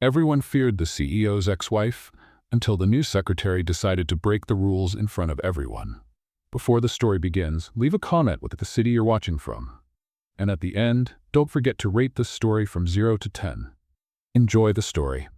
Everyone feared the CEO's ex-wife until the new secretary decided to break the rules in front of everyone. Before the story begins, leave a comment with the city you're watching from. And at the end, don't forget to rate this story from 0 to 10. Enjoy the story.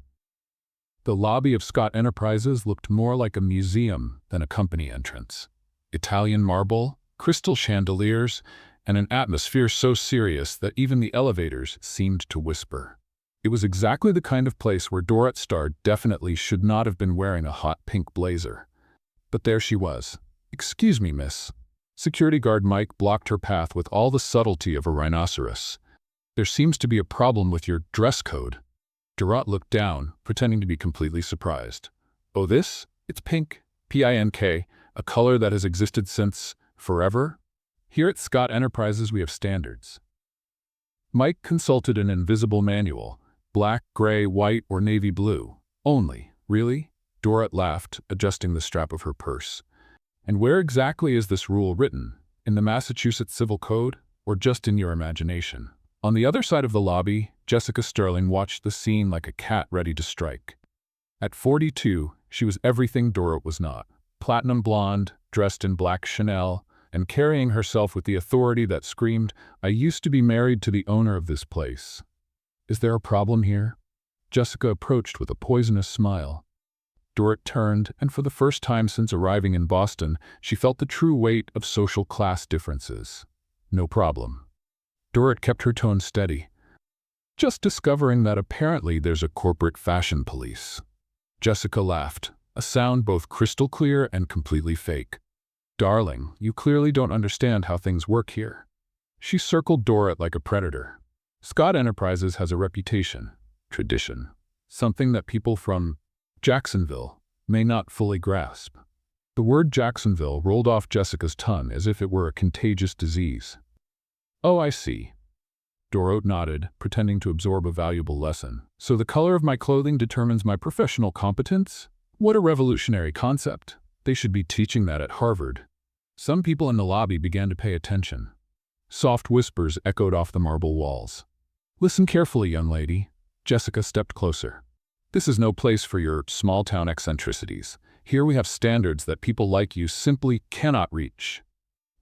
The lobby of Scott Enterprises looked more like a museum than a company entrance. Italian marble, crystal chandeliers, and an atmosphere so serious that even the elevators seemed to whisper. It was exactly the kind of place where Dorrit Starr definitely should not have been wearing a hot pink blazer. But there she was. "Excuse me, miss." Security guard Mike blocked her path with all the subtlety of a rhinoceros. "There seems to be a problem with your dress code." Dorrit looked down, pretending to be completely surprised. "Oh, this? It's pink. Pink, a color that has existed since forever? Here at Scott Enterprises we have standards." Mike consulted an invisible manual. Black, gray, white, or navy blue. Only. Really? Dorrit laughed, adjusting the strap of her purse. "And where exactly is this rule written? In the Massachusetts Civil Code, or just in your imagination?" On the other side of the lobby, Jessica Sterling watched the scene like a cat ready to strike. At 42, she was everything Dorrit was not. Platinum blonde, dressed in black Chanel, and carrying herself with the authority that screamed, "I used to be married to the owner of this place." "Is there a problem here?" Jessica approached with a poisonous smile. Dorrit turned, and for the first time since arriving in Boston, she felt the true weight of social class differences. "No problem." Dorrit kept her tone steady. "Just discovering that apparently there's a corporate fashion police." Jessica laughed, a sound both crystal clear and completely fake. "Darling, you clearly don't understand how things work here." She circled Dorrit like a predator. "Scott Enterprises has a reputation, tradition, something that people from Jacksonville may not fully grasp." The word Jacksonville rolled off Jessica's tongue as if it were a contagious disease. "Oh, I see." Dorrit nodded, pretending to absorb a valuable lesson. "So the color of my clothing determines my professional competence? What a revolutionary concept. They should be teaching that at Harvard." Some people in the lobby began to pay attention. Soft whispers echoed off the marble walls. "Listen carefully, young lady." Jessica stepped closer. "This is no place for your small-town eccentricities. Here we have standards that people like you simply cannot reach."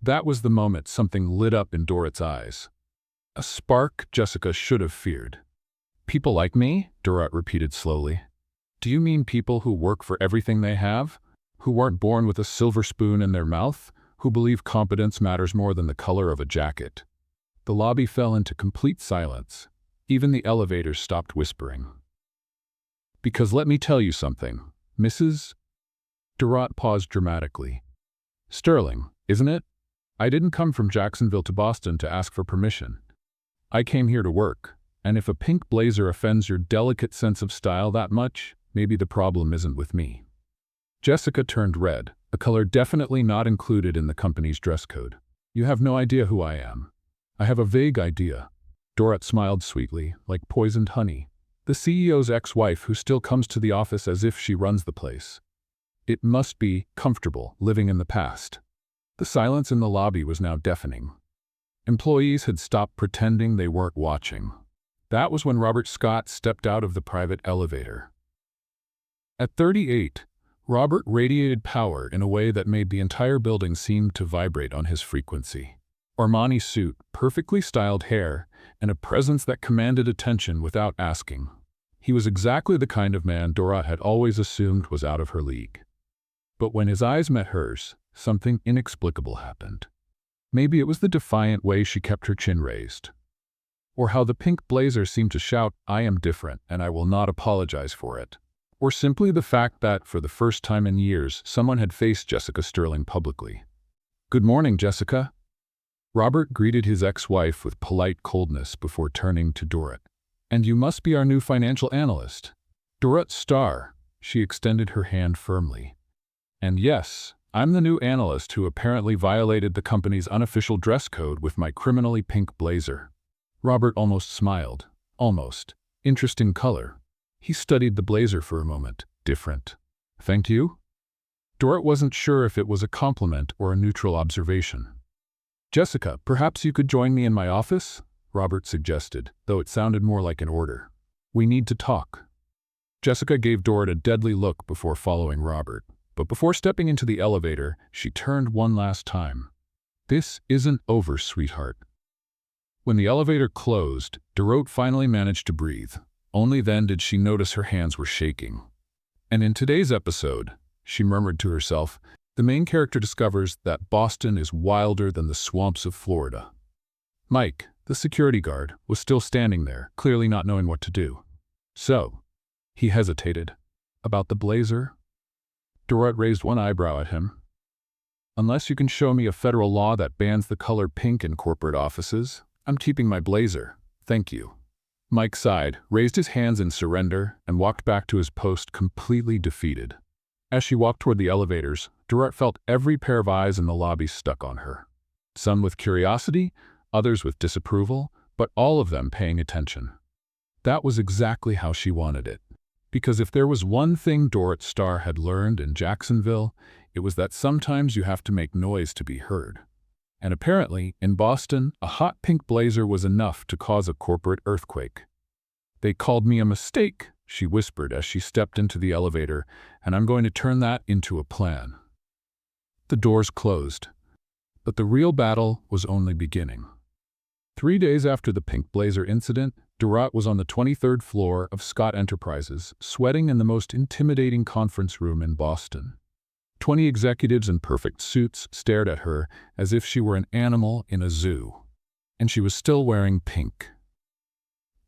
That was the moment something lit up in Dorrit's eyes. A spark Jessica should have feared. "People like me?" Dorrit repeated slowly. "Do you mean people who work for everything they have? Who weren't born with a silver spoon in their mouth? Who believe competence matters more than the color of a jacket?" The lobby fell into complete silence. Even the elevators stopped whispering. "Because let me tell you something, Mrs. Dorrit paused dramatically. "Sterling, isn't it? I didn't come from Jacksonville to Boston to ask for permission. I came here to work, and if a pink blazer offends your delicate sense of style that much, maybe the problem isn't with me." Jessica turned red, a color definitely not included in the company's dress code. "You have no idea who I am." "I have a vague idea." Dorrit smiled sweetly, like poisoned honey. "The CEO's ex-wife who still comes to the office as if she runs the place. It must be comfortable living in the past." The silence in the lobby was now deafening. Employees had stopped pretending they weren't watching. That was when Robert Scott stepped out of the private elevator. At 38, Robert radiated power in a way that made the entire building seem to vibrate on his frequency. Armani suit, perfectly styled hair, and a presence that commanded attention without asking. He was exactly the kind of man Dorrit had always assumed was out of her league. But when his eyes met hers, something inexplicable happened. Maybe it was the defiant way she kept her chin raised. Or how the pink blazer seemed to shout, "I am different, and I will not apologize for it." Or simply the fact that, for the first time in years, someone had faced Jessica Sterling publicly. "Good morning, Jessica." Robert greeted his ex-wife with polite coldness before turning to Dorrit. "And you must be our new financial analyst." "Dorrit Starr." She extended her hand firmly. "And yes, I'm the new analyst who apparently violated the company's unofficial dress code with my criminally pink blazer." Robert almost smiled. Almost. Interesting color. He studied the blazer for a moment. "Different." "Thank you?" Dorrit wasn't sure if it was a compliment or a neutral observation. "Jessica, perhaps you could join me in my office?" Robert suggested, though it sounded more like an order. "We need to talk." Jessica gave Dorrit a deadly look before following Robert. But before stepping into the elevator, she turned one last time. "This isn't over, sweetheart." When the elevator closed, Dorrit finally managed to breathe. Only then did she notice her hands were shaking. And in today's episode, she murmured to herself, the main character discovers that Boston is wilder than the swamps of Florida. Mike, the security guard, was still standing there, clearly not knowing what to do. So, he hesitated. "About the blazer?" Dorrit raised one eyebrow at him. "Unless you can show me a federal law that bans the color pink in corporate offices, I'm keeping my blazer. Thank you." Mike sighed, raised his hands in surrender, and walked back to his post completely defeated. As she walked toward the elevators, Dorrit felt every pair of eyes in the lobby stuck on her. Some with curiosity, others with disapproval, but all of them paying attention. That was exactly how she wanted it. Because if there was one thing Dorrit Starr had learned in Jacksonville, it was that sometimes you have to make noise to be heard. And apparently, in Boston, a hot pink blazer was enough to cause a corporate earthquake. "They called me a mistake," she whispered as she stepped into the elevator, "and I'm going to turn that into a plan." The doors closed, but the real battle was only beginning. 3 days after the pink blazer incident, Dorrit was on the 23rd floor of Scott Enterprises, sweating in the most intimidating conference room in Boston. 20 executives in perfect suits stared at her as if she were an animal in a zoo. And she was still wearing pink.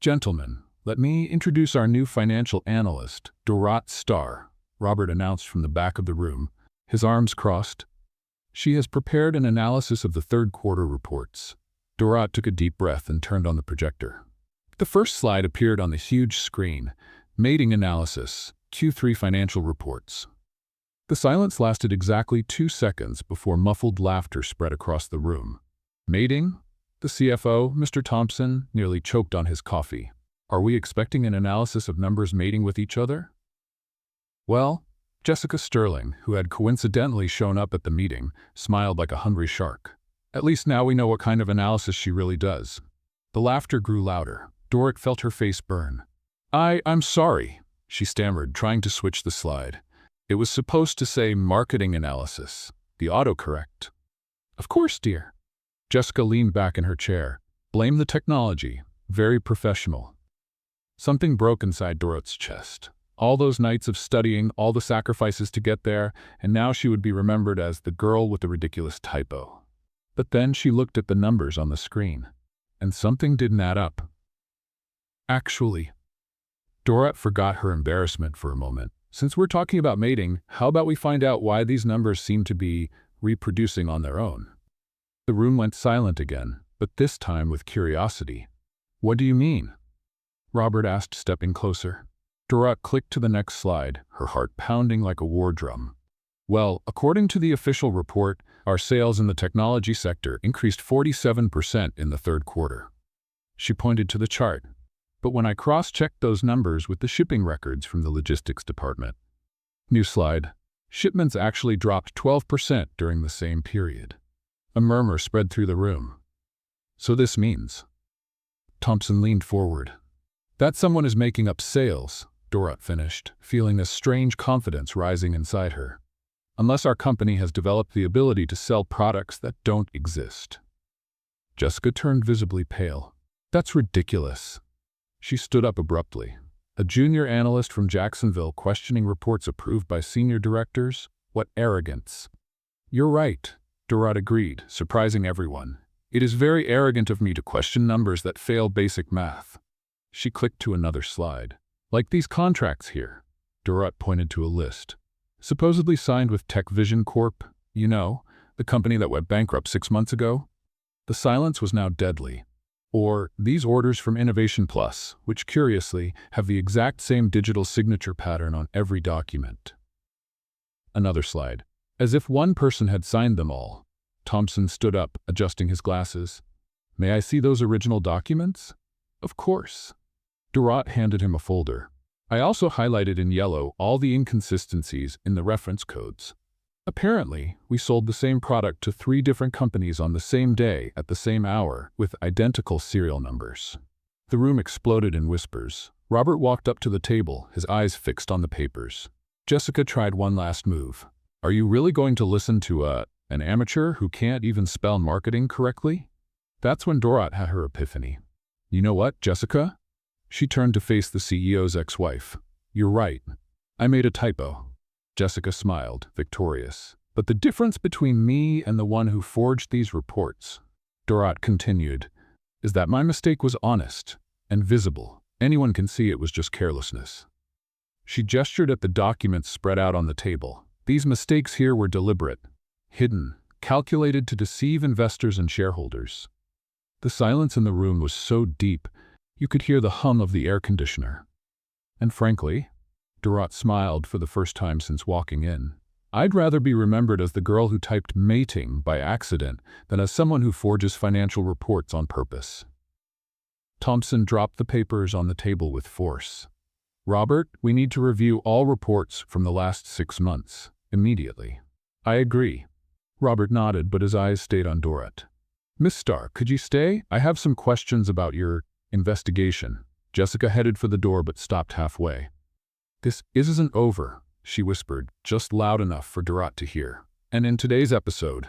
"Gentlemen, let me introduce our new financial analyst, Dorrit Starr," Robert announced from the back of the room, his arms crossed. "She has prepared an analysis of the third quarter reports." Dorrit took a deep breath and turned on the projector. The first slide appeared on the huge screen, Mating Analysis, Q3 Financial Reports. The silence lasted exactly 2 seconds before muffled laughter spread across the room. "Mating?" The CFO, Mr. Thompson, nearly choked on his coffee. "Are we expecting an analysis of numbers mating with each other?" Well, Jessica Sterling, who had coincidentally shown up at the meeting, smiled like a hungry shark. "At least now we know what kind of analysis she really does." The laughter grew louder. Dorrit felt her face burn. I'm sorry," she stammered, trying to switch the slide. "It was supposed to say marketing analysis, the autocorrect." "Of course, dear." Jessica leaned back in her chair. "Blame the technology. Very professional." Something broke inside Dorrit's chest. All those nights of studying, all the sacrifices to get there, and now she would be remembered as the girl with the ridiculous typo. But then she looked at the numbers on the screen, and something didn't add up. Actually, Dorrit forgot her embarrassment for a moment. "Since we're talking about mating, how about we find out why these numbers seem to be reproducing on their own?" The room went silent again, but this time with curiosity. "What do you mean?" Robert asked, stepping closer. Dorrit clicked to the next slide, her heart pounding like a war drum. "Well, according to the official report, our sales in the technology sector increased 47% in the third quarter." She pointed to the chart. "But when I cross-checked those numbers with the shipping records from the logistics department." New slide. "Shipments actually dropped 12% during the same period." A murmur spread through the room. "So this means—" Thompson leaned forward. "That someone is making up sales," Dorrit finished, feeling a strange confidence rising inside her. "Unless our company has developed the ability to sell products that don't exist." Jessica turned visibly pale. "That's ridiculous." She stood up abruptly. "A junior analyst from Jacksonville questioning reports approved by senior directors? What arrogance." "You're right," Dorrit agreed, surprising everyone. "It is very arrogant of me to question numbers that fail basic math." She clicked to another slide. "Like these contracts here." Dorrit pointed to a list. "Supposedly signed with Tech Vision Corp., you know, the company that went bankrupt 6 months ago." The silence was now deadly. Or these orders from Innovation Plus, which curiously have the exact same digital signature pattern on every document. Another slide. As if one person had signed them all. Thompson stood up, adjusting his glasses. "May I see those original documents?" "Of course." Dorrit handed him a folder. "I also highlighted in yellow all the inconsistencies in the reference codes. Apparently, we sold the same product to 3 different companies on the same day at the same hour with identical serial numbers." The room exploded in whispers. Robert walked up to the table, his eyes fixed on the papers. Jessica tried one last move. Are you really going to listen to an amateur who can't even spell marketing correctly? That's when Dorot had her epiphany. You know what, Jessica? She turned to face the CEO's ex-wife. You're right. I made a typo. Jessica smiled, victorious. But the difference between me and the one who forged these reports, Dorot continued, is that my mistake was honest and visible. Anyone can see it was just carelessness. She gestured at the documents spread out on the table. These mistakes here were deliberate, hidden, calculated to deceive investors and shareholders. The silence in the room was so deep, you could hear the hum of the air conditioner. And frankly, Dorot smiled for the first time since walking in. I'd rather be remembered as the girl who typed mating by accident than as someone who forges financial reports on purpose. Thompson dropped the papers on the table with force. Robert, we need to review all reports from the last 6 months, immediately. I agree. Robert nodded, but his eyes stayed on Dorot. Miss Starr, could you stay? I have some questions about your investigation. Jessica headed for the door but stopped halfway. This isn't over, she whispered, just loud enough for Dorot to hear. And in today's episode,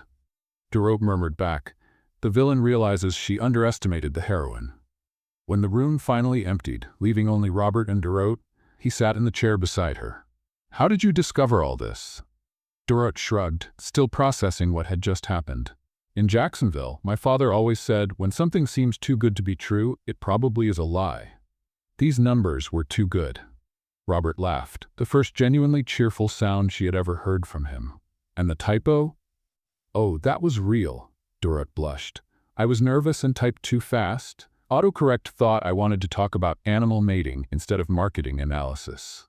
Dorot murmured back, the villain realizes she underestimated the heroine. When the room finally emptied, leaving only Robert and Dorot, he sat in the chair beside her. How did you discover all this? Dorot shrugged, still processing what had just happened. In Jacksonville, my father always said, when something seems too good to be true, it probably is a lie. These numbers were too good. Robert laughed, the first genuinely cheerful sound she had ever heard from him. And the typo? Oh, that was real, Dorot blushed. I was nervous and typed too fast. Autocorrect thought I wanted to talk about animal mating instead of marketing analysis.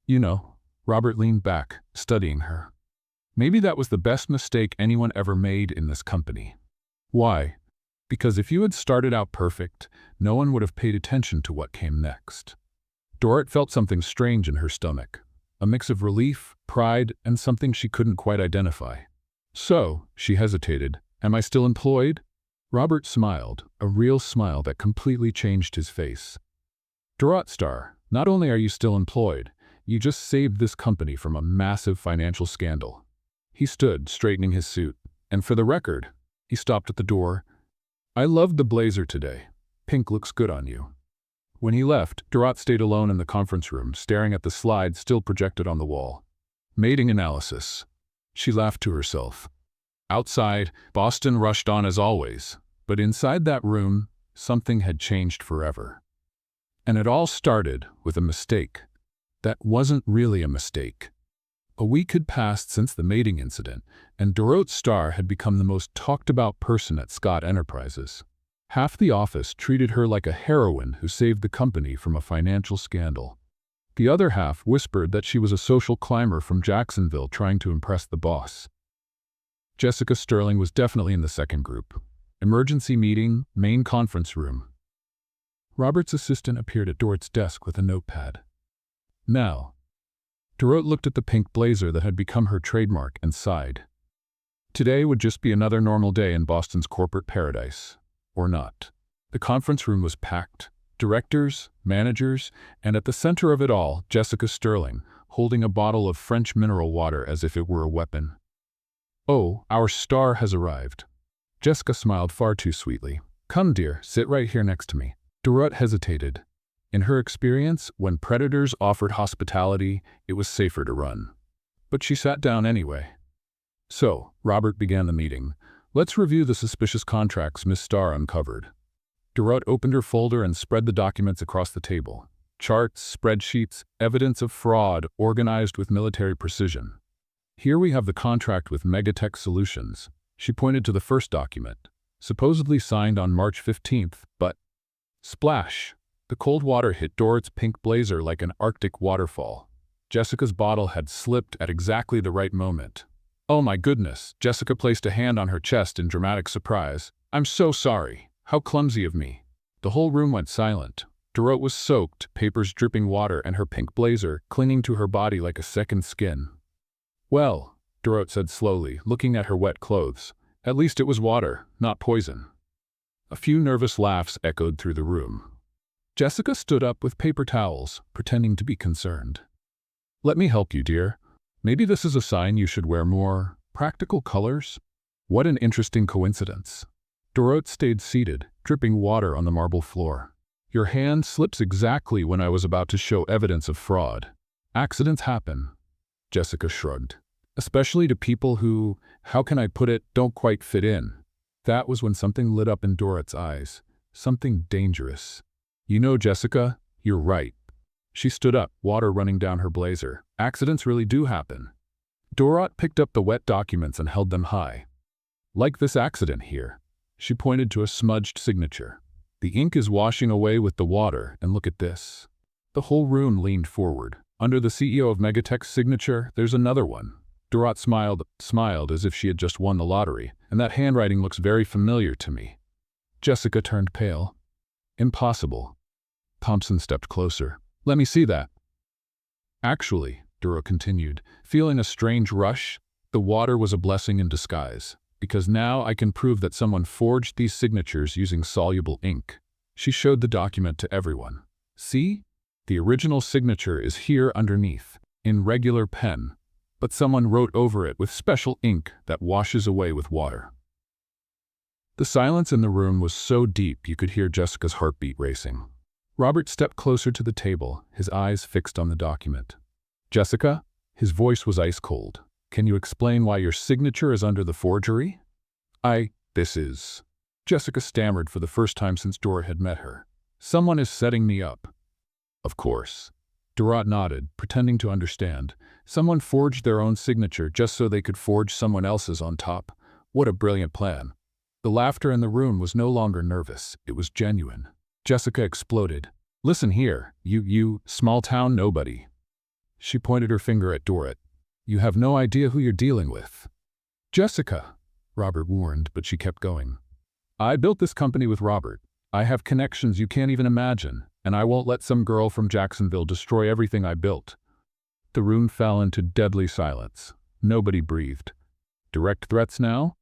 You know, Robert leaned back, studying her. Maybe that was the best mistake anyone ever made in this company. Why? Because if you had started out perfect, no one would have paid attention to what came next. Dorot felt something strange in her stomach, a mix of relief, pride, and something she couldn't quite identify. So, she hesitated, am I still employed? Robert smiled, a real smile that completely changed his face. Dorot Starr, not only are you still employed, you just saved this company from a massive financial scandal. He stood, straightening his suit, and for the record, he stopped at the door. I loved the blazer today. Pink looks good on you. When he left, Dorot stayed alone in the conference room, staring at the slide still projected on the wall. Mating analysis. She laughed to herself. Outside, Boston rushed on as always, but inside that room, something had changed forever. And it all started with a mistake. That wasn't really a mistake. A week had passed since the mating incident, and Dorot Starr had become the most talked-about person at Scott Enterprises. Half the office treated her like a heroine who saved the company from a financial scandal. The other half whispered that she was a social climber from Jacksonville trying to impress the boss. Jessica Sterling was definitely in the second group. Emergency meeting, main conference room. Robert's assistant appeared at Dorot's desk with a notepad. Now, Dorot looked at the pink blazer that had become her trademark and sighed. Today would just be another normal day in Boston's corporate paradise. Or not. The conference room was packed. Directors, managers, and at the center of it all, Jessica Sterling, holding a bottle of French mineral water as if it were a weapon. Oh, our star has arrived. Jessica smiled far too sweetly. Come, dear, sit right here next to me. Dorot hesitated. In her experience, when predators offered hospitality, it was safer to run. But she sat down anyway. So, Robert began the meeting. Let's review the suspicious contracts Miss Starr uncovered. Dorot opened her folder and spread the documents across the table. Charts, spreadsheets, evidence of fraud organized with military precision. Here we have the contract with Megatech Solutions. She pointed to the first document, supposedly signed on March 15th, but splash! The cold water hit Dorot's pink blazer like an Arctic waterfall. Jessica's bottle had slipped at exactly the right moment. Oh my goodness, Jessica placed a hand on her chest in dramatic surprise. I'm so sorry. How clumsy of me. The whole room went silent. Dorot was soaked, papers dripping water, and her pink blazer clinging to her body like a second skin. Well, Dorot said slowly, looking at her wet clothes. At least it was water, not poison. A few nervous laughs echoed through the room. Jessica stood up with paper towels, pretending to be concerned. Let me help you, dear. Maybe this is a sign you should wear more practical colors? What an interesting coincidence. Dorot stayed seated, dripping water on the marble floor. Your hand slips exactly when I was about to show evidence of fraud. Accidents happen. Jessica shrugged. Especially to people who, how can I put it, don't quite fit in. That was when something lit up in Dorot's eyes. Something dangerous. You know, Jessica, you're right. She stood up, water running down her blazer. Accidents really do happen. Dorot picked up the wet documents and held them high. Like this accident here. She pointed to a smudged signature. The ink is washing away with the water, and look at this. The whole room leaned forward. Under the CEO of Megatech's signature, there's another one. Dorot smiled as if she had just won the lottery, and that handwriting looks very familiar to me. Jessica turned pale. Impossible. Thompson stepped closer. Let me see that. Actually, Dorot continued, feeling a strange rush, the water was a blessing in disguise, because now I can prove that someone forged these signatures using soluble ink. She showed the document to everyone. See? The original signature is here underneath, in regular pen, but someone wrote over it with special ink that washes away with water. The silence in the room was so deep you could hear Jessica's heartbeat racing. Robert stepped closer to the table, his eyes fixed on the document. Jessica? His voice was ice cold. Can you explain why your signature is under the forgery? This is... Jessica stammered for the first time since Dorot had met her. Someone is setting me up. Of course. Dorot nodded, pretending to understand. Someone forged their own signature just so they could forge someone else's on top. What a brilliant plan. The laughter in the room was no longer nervous. It was genuine. Jessica exploded. Listen here, you small-town nobody. She pointed her finger at Dorot. You have no idea who you're dealing with. Jessica, Robert warned, but she kept going. I built this company with Robert. I have connections you can't even imagine, and I won't let some girl from Jacksonville destroy everything I built. The room fell into deadly silence. Nobody breathed. Direct threats now?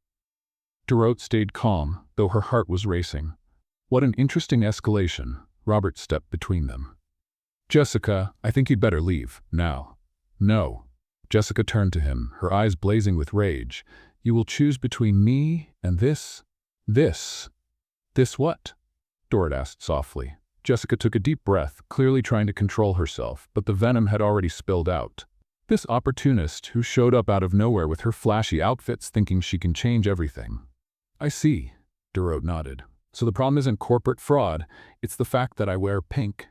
Dorot stayed calm, though her heart was racing. What an interesting escalation. Robert stepped between them. Jessica, I think you'd better leave, now. No. Jessica turned to him, her eyes blazing with rage. You will choose between me and this? This what? Dorot asked softly. Jessica took a deep breath, clearly trying to control herself, but the venom had already spilled out. This opportunist who showed up out of nowhere with her flashy outfits thinking she can change everything. I see, Dorot nodded. So the problem isn't corporate fraud, it's the fact that I wear pink.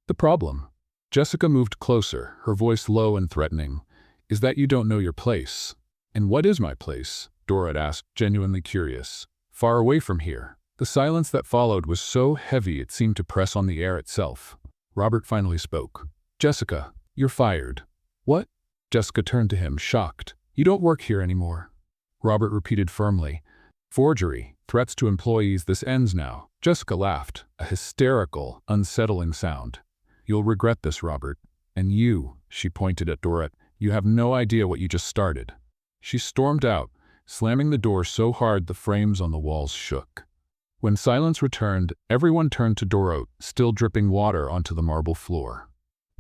The problem, Jessica moved closer, her voice low and threatening, is that you don't know your place. And what is my place? Dorot asked, genuinely curious. Far away from here. The silence that followed was so heavy it seemed to press on the air itself. Robert finally spoke. Jessica, you're fired. What? Jessica turned to him, shocked. You don't work here anymore. Robert repeated firmly. Forgery, threats to employees, this ends now. Jessica laughed, a hysterical, unsettling sound. You'll regret this, Robert. And you, she pointed at Dorot, you have no idea what you just started. She stormed out, slamming the door so hard the frames on the walls shook. When silence returned, everyone turned to Dorot, still dripping water onto the marble floor.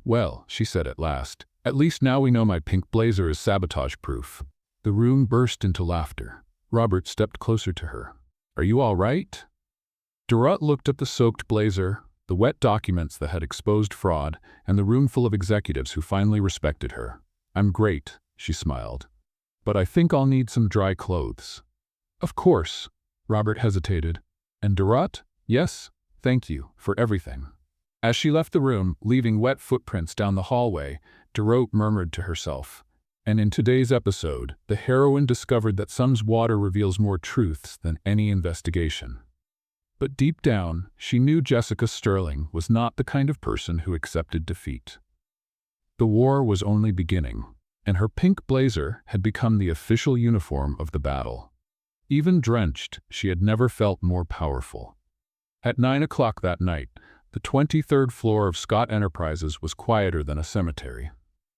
Well, she said at last, at least now we know my pink blazer is sabotage-proof. The room burst into laughter. Robert stepped closer to her. Are you all right? Dorot looked at the soaked blazer, the wet documents that had exposed fraud, and the room full of executives who finally respected her. I'm great, she smiled. But I think I'll need some dry clothes. Of course, Robert hesitated. And Dorot? Yes, thank you for everything. As she left the room, leaving wet footprints down the hallway, Dorot murmured to herself. And in today's episode, the heroine discovered that Sun's water reveals more truths than any investigation. But deep down, she knew Jessica Sterling was not the kind of person who accepted defeat. The war was only beginning, and her pink blazer had become the official uniform of the battle. Even drenched, she had never felt more powerful. At 9 o'clock that night, the 23rd floor of Scott Enterprises was quieter than a cemetery.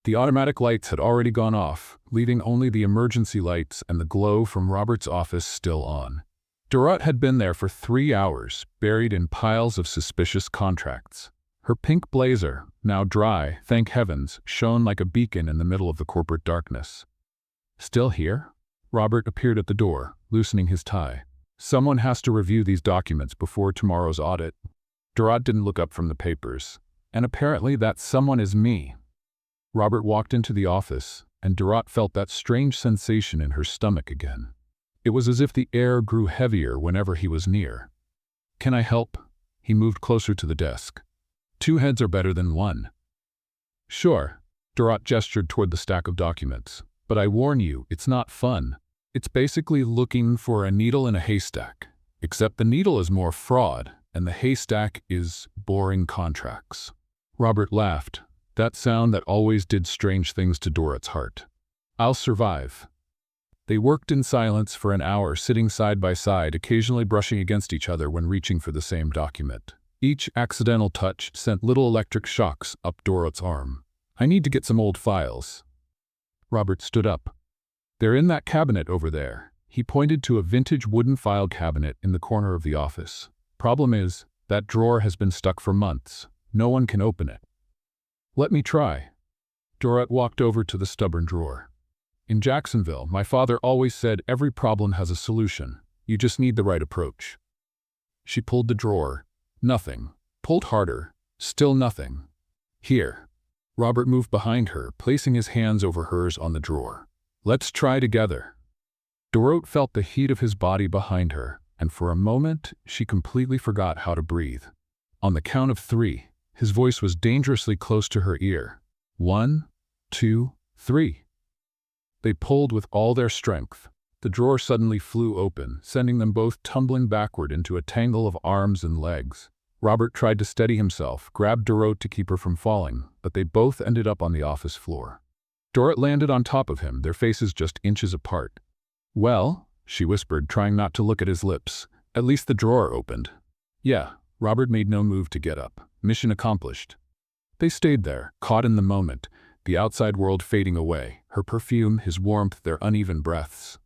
The automatic lights had already gone off, leaving only the emergency lights and the glow from Robert's office still on. Dorot had been there for 3 hours, buried in piles of suspicious contracts. Her pink blazer, now dry, thank heavens, shone like a beacon in the middle of the corporate darkness. Still here? Robert appeared at the door, loosening his tie. Someone has to review these documents before tomorrow's audit. Dorot didn't look up from the papers. And apparently that someone is me. Robert walked into the office, and Dorot felt that strange sensation in her stomach again. It was as if the air grew heavier whenever he was near. "Can I help?" He moved closer to the desk. "Two heads are better than one." "Sure." Dorot gestured toward the stack of documents. "But I warn you, it's not fun. It's basically looking for a needle in a haystack. Except the needle is more fraud, and the haystack is boring contracts." Robert laughed, that sound that always did strange things to Dorot's heart. "I'll survive." They worked in silence for an hour, sitting side by side, occasionally brushing against each other when reaching for the same document. Each accidental touch sent little electric shocks up Dorot's arm. "I need to get some old files." Robert stood up. "They're in that cabinet over there." He pointed to a vintage wooden file cabinet in the corner of the office. "Problem is, that drawer has been stuck for months. No one can open it." "Let me try." Dorot walked over to the stubborn drawer. "In Jacksonville, my father always said every problem has a solution. You just need the right approach." She pulled the drawer. Nothing. Pulled harder. Still nothing. "Here." Robert moved behind her, placing his hands over hers on the drawer. "Let's try together." Dorot felt the heat of his body behind her, and for a moment, she completely forgot how to breathe. On the count of 3, his voice was dangerously close to her ear. 1, 2, 3. They pulled with all their strength. The drawer suddenly flew open, sending them both tumbling backward into a tangle of arms and legs. Robert tried to steady himself, grabbed Dorot to keep her from falling, but they both ended up on the office floor. Dorot landed on top of him, their faces just inches apart. "Well," she whispered, trying not to look at his lips, "at least the drawer opened." "Yeah." Robert made no move to get up. Mission accomplished. They stayed there, caught in the moment, the outside world fading away, her perfume, his warmth, their uneven breaths.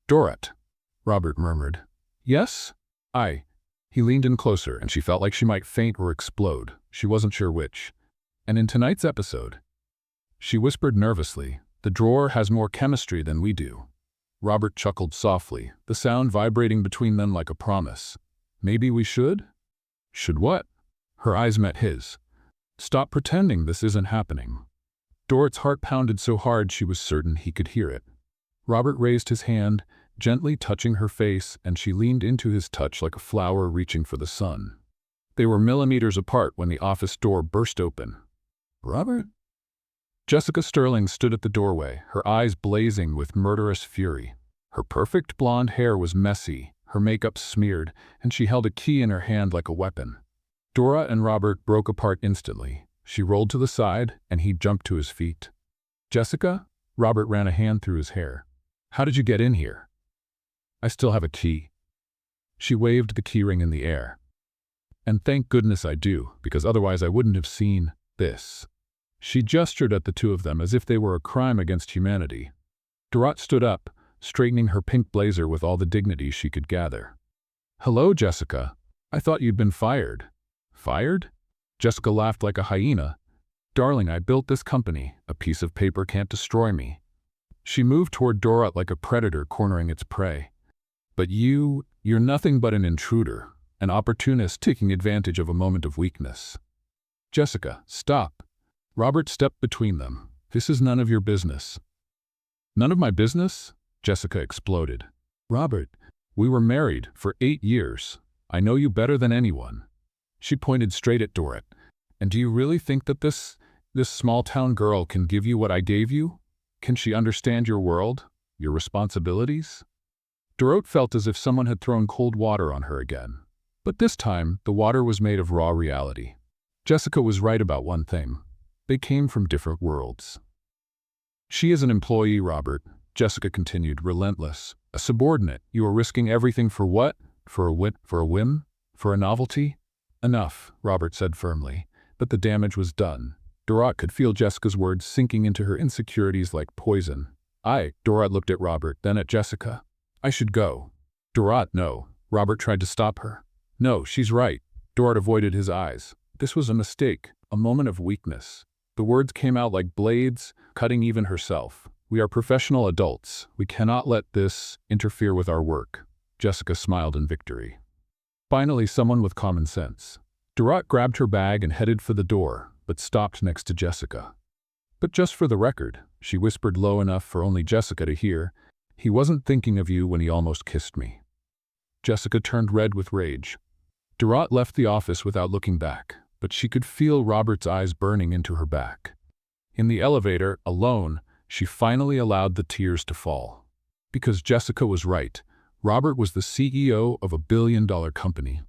"Dorot," Robert murmured. "Yes?" He leaned in closer, and she felt like she might faint or explode. She wasn't sure which. "And in tonight's episode," she whispered nervously, "the drawer has more chemistry than we do." Robert chuckled softly, the sound vibrating between them like a promise. "Maybe we should?" "Should what?" Her eyes met his. "Stop pretending this isn't happening." Dorot's heart pounded so hard she was certain he could hear it. Robert raised his hand, gently touching her face, and she leaned into his touch like a flower reaching for the sun. They were millimeters apart when the office door burst open. "Robert?" Jessica Sterling stood at the doorway, her eyes blazing with murderous fury. Her perfect blonde hair was messy, her makeup smeared, and she held a key in her hand like a weapon. Dora and Robert broke apart instantly. She rolled to the side, and he jumped to his feet. "Jessica?" Robert ran a hand through his hair. "How did you get in here?" "I still have a key." She waved the keyring in the air. "And thank goodness I do, because otherwise I wouldn't have seen this." She gestured at the two of them as if they were a crime against humanity. Dorot stood up, straightening her pink blazer with all the dignity she could gather. "Hello, Jessica. I thought you'd been fired." "Fired?" Jessica laughed like a hyena. "Darling, I built this company. A piece of paper can't destroy me." She moved toward Dorot like a predator cornering its prey. "But you're nothing but an intruder, an opportunist taking advantage of a moment of weakness." "Jessica, stop." Robert stepped between them. "This is none of your business." "None of my business?" Jessica exploded. "Robert, we were married for 8 years. I know you better than anyone." She pointed straight at Dorot. "And do you really think that this small-town girl can give you what I gave you? Can she understand your world, your responsibilities?" Dorot felt as if someone had thrown cold water on her again. But this time, the water was made of raw reality. Jessica was right about one thing. They came from different worlds. "She is an employee, Robert," Jessica continued, relentless. "A subordinate. You are risking everything for what? For a whim? For a novelty?" "Enough," Robert said firmly, but the damage was done. Dorot could feel Jessica's words sinking into her insecurities like poison. Dorot looked at Robert, then at Jessica. "I should go." "Dorot, no." Robert tried to stop her. No, she's right. Dorrit avoided his eyes. This was a mistake, a moment of weakness. The words came out like blades, cutting even herself. We are professional adults. We cannot let this interfere with our work. Jessica smiled in victory. Finally, someone with common sense. Dorrit grabbed her bag and headed for the door, but stopped next to Jessica. But just for the record, she whispered low enough for only Jessica to hear, he wasn't thinking of you when he almost kissed me. Jessica turned red with rage. Dorrit left the office without looking back, but she could feel Robert's eyes burning into her back. In the elevator, alone, she finally allowed the tears to fall. Because Jessica was right, Robert was the CEO of a billion-dollar company.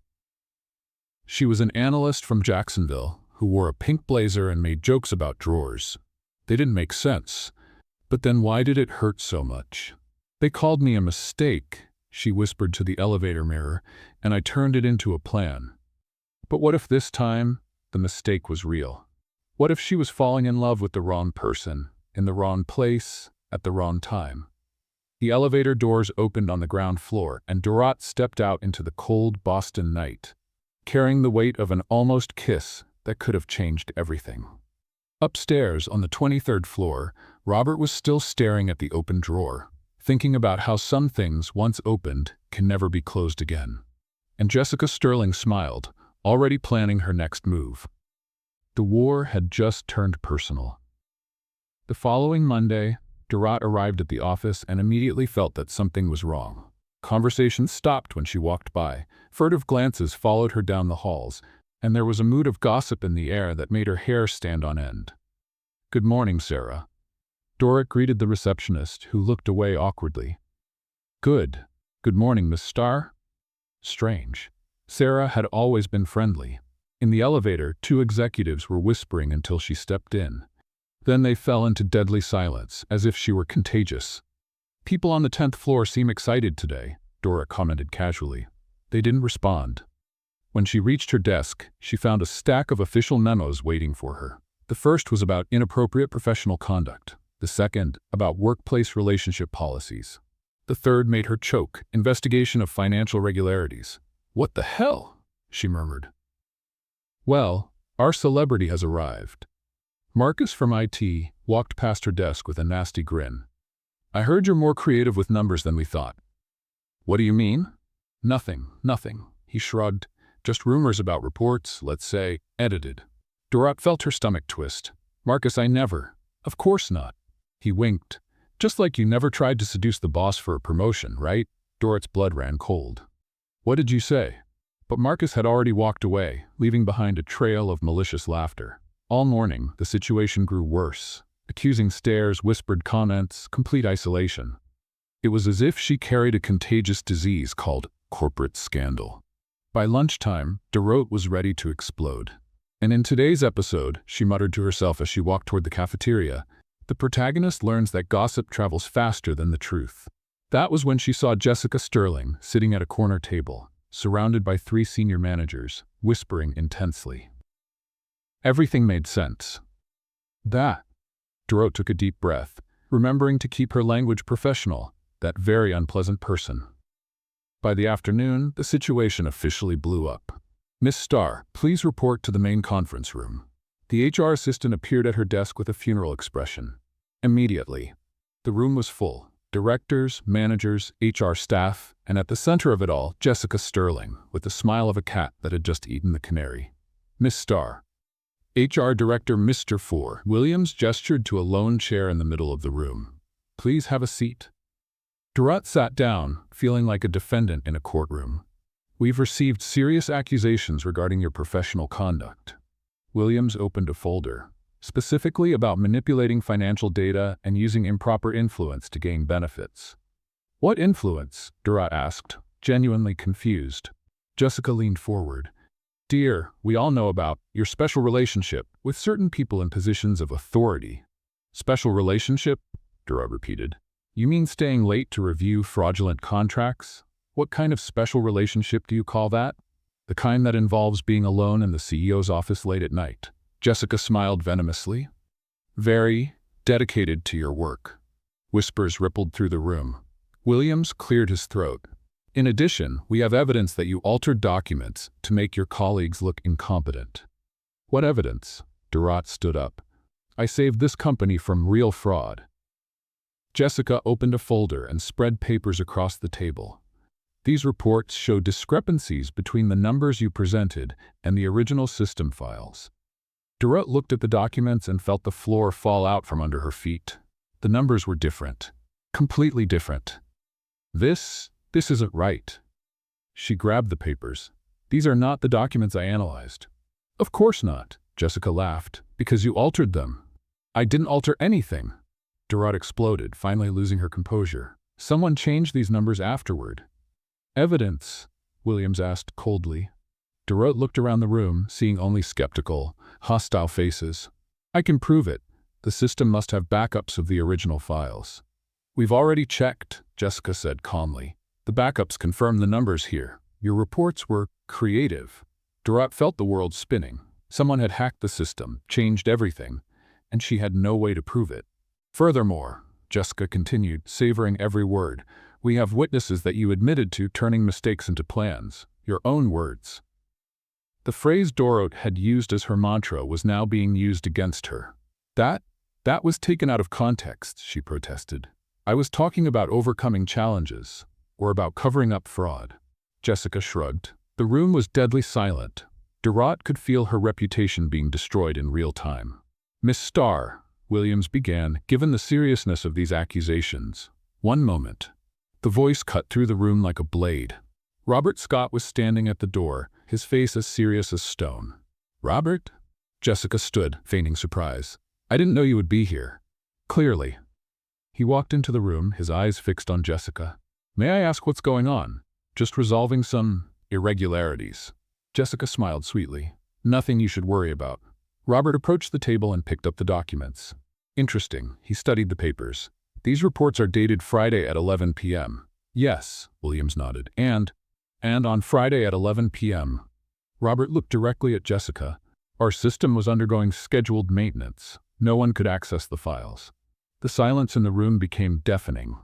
She was an analyst from Jacksonville who wore a pink blazer and made jokes about drawers. They didn't make sense. But then why did it hurt so much? They called me a mistake, she whispered to the elevator mirror, and I turned it into a plan. But what if this time the mistake was real? What if she was falling in love with the wrong person, in the wrong place, at the wrong time? The elevator doors opened on the ground floor, and Dorrit stepped out into the cold Boston night, carrying the weight of an almost kiss that could have changed everything. Upstairs, on the 23rd floor, Robert was still staring at the open drawer, thinking about how some things, once opened, can never be closed again. And Jessica Sterling smiled, already planning her next move. The war had just turned personal. The following Monday, Dorrit arrived at the office and immediately felt that something was wrong. Conversations stopped when she walked by, furtive glances followed her down the halls, and there was a mood of gossip in the air that made her hair stand on end. "Good morning, Sarah." Dorrit greeted the receptionist, who looked away awkwardly. Good morning, Miss Starr." Strange. Sarah had always been friendly. In the elevator, two executives were whispering until she stepped in. Then they fell into deadly silence, as if she were contagious. "People on the 10th floor seem excited today," Dorrit commented casually. They didn't respond. When she reached her desk, she found a stack of official memos waiting for her. The first was about inappropriate professional conduct. The second, about workplace relationship policies. The third made her choke, investigation of financial irregularities. "What the hell?" she murmured. "Well, our celebrity has arrived." Marcus from IT walked past her desk with a nasty grin. "I heard you're more creative with numbers than we thought." "What do you mean?" Nothing. He shrugged. "Just rumors about reports, let's say, edited." Dorrit felt her stomach twist. "Marcus, I never." "Of course not." He winked. "Just like you never tried to seduce the boss for a promotion, right?" Dorrit's blood ran cold. "What did you say?" But Marcus had already walked away, leaving behind a trail of malicious laughter. All morning, the situation grew worse. Accusing stares, whispered comments, complete isolation. It was as if she carried a contagious disease called corporate scandal. By lunchtime, Dorrit was ready to explode. And in today's episode, she muttered to herself as she walked toward the cafeteria, the protagonist learns that gossip travels faster than the truth. That was when she saw Jessica Sterling sitting at a corner table, surrounded by 3 senior managers, whispering intensely. Everything made sense. Dorrit took a deep breath, remembering to keep her language professional, that very unpleasant person. By the afternoon, the situation officially blew up. "Miss Starr, please report to the main conference room." The HR assistant appeared at her desk with a funeral expression. Immediately, the room was full. Directors, managers, HR staff, and at the center of it all, Jessica Sterling, with the smile of a cat that had just eaten the canary. "Miss Starr." HR Director Mr. Four Williams gestured to a lone chair in the middle of the room. "Please have a seat." Dorrit sat down, feeling like a defendant in a courtroom. "We've received serious accusations regarding your professional conduct." Williams opened a folder, specifically about manipulating financial data and using improper influence to gain benefits. "What influence?" Dorrit asked, genuinely confused. Jessica leaned forward. "Dear, we all know about your special relationship with certain people in positions of authority." "Special relationship?" Dorrit repeated. "You mean staying late to review fraudulent contracts? What kind of special relationship do you call that?" "The kind that involves being alone in the CEO's office late at night." Jessica smiled venomously. "Very dedicated to your work." Whispers rippled through the room. Williams cleared his throat. In addition, we have evidence that you altered documents to make your colleagues look incompetent. What evidence? Durant stood up. I saved this company from real fraud. Jessica opened a folder and spread papers across the table. These reports show discrepancies between the numbers you presented and the original system files. Durant looked at the documents and felt the floor fall out from under her feet. The numbers were different. Completely different. This isn't right. She grabbed the papers. These are not the documents I analyzed. Of course not, Jessica laughed, because you altered them. I didn't alter anything. Durant exploded, finally losing her composure. Someone changed these numbers afterward. Evidence? Williams asked coldly. Durant looked around the room, seeing only skeptical, hostile faces. I can prove it. The system must have backups of the original files. We've already checked, Jessica said calmly. The backups confirm the numbers here. Your reports were creative. Durant felt the world spinning. Someone had hacked the system, changed everything, and she had no way to prove it. Furthermore, Jessica continued, savoring every word, we have witnesses that you admitted to turning mistakes into plans. Your own words. The phrase Durant had used as her mantra was now being used against her. That was taken out of context, she protested. I was talking about overcoming challenges, or about covering up fraud. Jessica shrugged. The room was deadly silent. Durant could feel her reputation being destroyed in real time. Miss Starr, Williams began, given the seriousness of these accusations. One moment. The voice cut through the room like a blade. Robert Scott was standing at the door, his face as serious as stone. Robert? Jessica stood, feigning surprise. I didn't know you would be here. Clearly. He walked into the room, his eyes fixed on Jessica. May I ask what's going on? Just resolving some irregularities. Jessica smiled sweetly. Nothing you should worry about. Robert approached the table and picked up the documents. Interesting, he studied the papers. These reports are dated Friday at 11 p.m. Yes, Williams nodded. And on Friday at 11 p.m. Robert looked directly at Jessica. Our system was undergoing scheduled maintenance. No one could access the files. The silence in the room became deafening.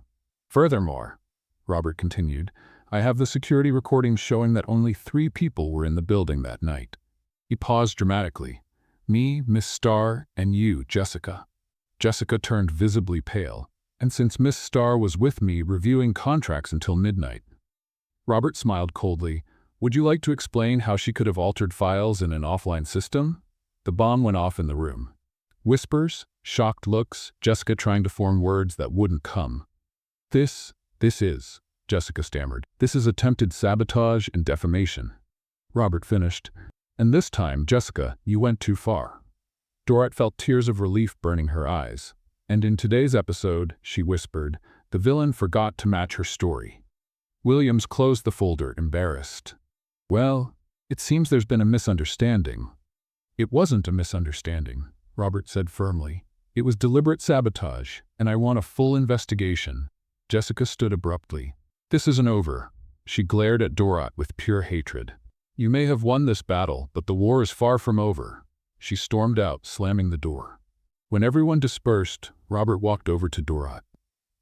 Furthermore, Robert continued, I have the security recordings showing that only 3 people were in the building that night. He paused dramatically. Me, Miss Starr, and you, Jessica. Jessica turned visibly pale, and since Miss Starr was with me reviewing contracts until midnight. Robert smiled coldly. Would you like to explain how she could have altered files in an offline system? The bomb went off in the room. Whispers, shocked looks, Jessica trying to form words that wouldn't come. This is, Jessica stammered. This is attempted sabotage and defamation. Robert finished. And this time, Jessica, you went too far. Durant felt tears of relief burning her eyes. And in today's episode, she whispered, the villain forgot to match her story. Williams closed the folder, embarrassed. Well, it seems there's been a misunderstanding. It wasn't a misunderstanding, Robert said firmly. It was deliberate sabotage, and I want a full investigation. Jessica stood abruptly. This isn't over. She glared at Durant with pure hatred. You may have won this battle, but the war is far from over. She stormed out, slamming the door. When everyone dispersed, Robert walked over to Durant.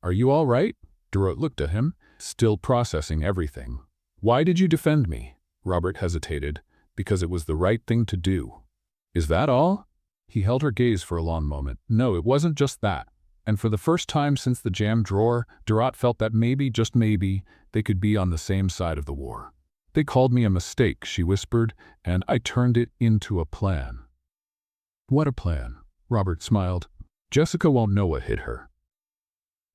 Are you all right? Durant looked at him, still processing everything. Why did you defend me? Robert hesitated. Because it was the right thing to do. Is that all? He held her gaze for a long moment. No, it wasn't just that. And for the first time since the jam drawer, Durant felt that maybe, just maybe, they could be on the same side of the war. They called me a mistake, she whispered, and I turned it into a plan. What a plan? Robert smiled. Jessica won't know what hit her.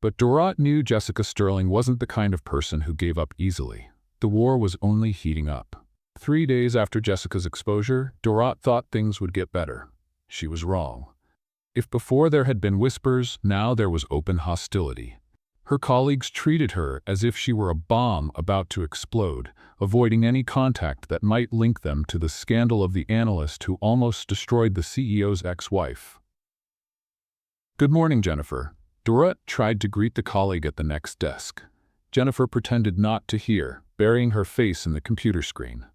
But Durant knew Jessica Sterling wasn't the kind of person who gave up easily. The war was only heating up. 3 days after Jessica's exposure, Durant thought things would get better. She was wrong. If before there had been whispers, now there was open hostility. Her colleagues treated her as if she were a bomb about to explode, avoiding any contact that might link them to the scandal of the analyst who almost destroyed the CEO's ex-wife. Good morning, Jennifer. Durant tried to greet the colleague at the next desk. Jennifer pretended not to hear, burying her face in the computer screen.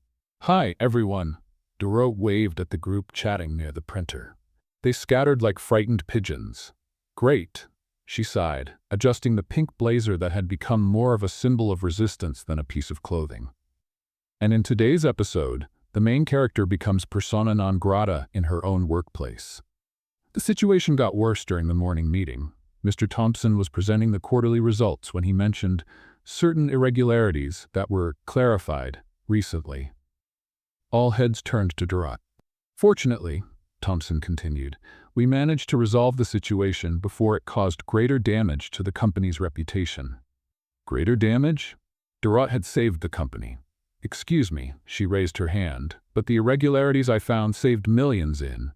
Hi, everyone. Durant waved at the group chatting near the printer. They scattered like frightened pigeons. Great. She sighed, adjusting the pink blazer that had become more of a symbol of resistance than a piece of clothing. And in today's episode, the main character becomes persona non grata in her own workplace. The situation got worse during the morning meeting. Mr. Thompson was presenting the quarterly results when he mentioned certain irregularities that were clarified recently. All heads turned to Dorot. Fortunately, Thompson continued, we managed to resolve the situation before it caused greater damage to the company's reputation. Greater damage? Dorot had saved the company. Excuse me, she raised her hand, but the irregularities I found saved millions in.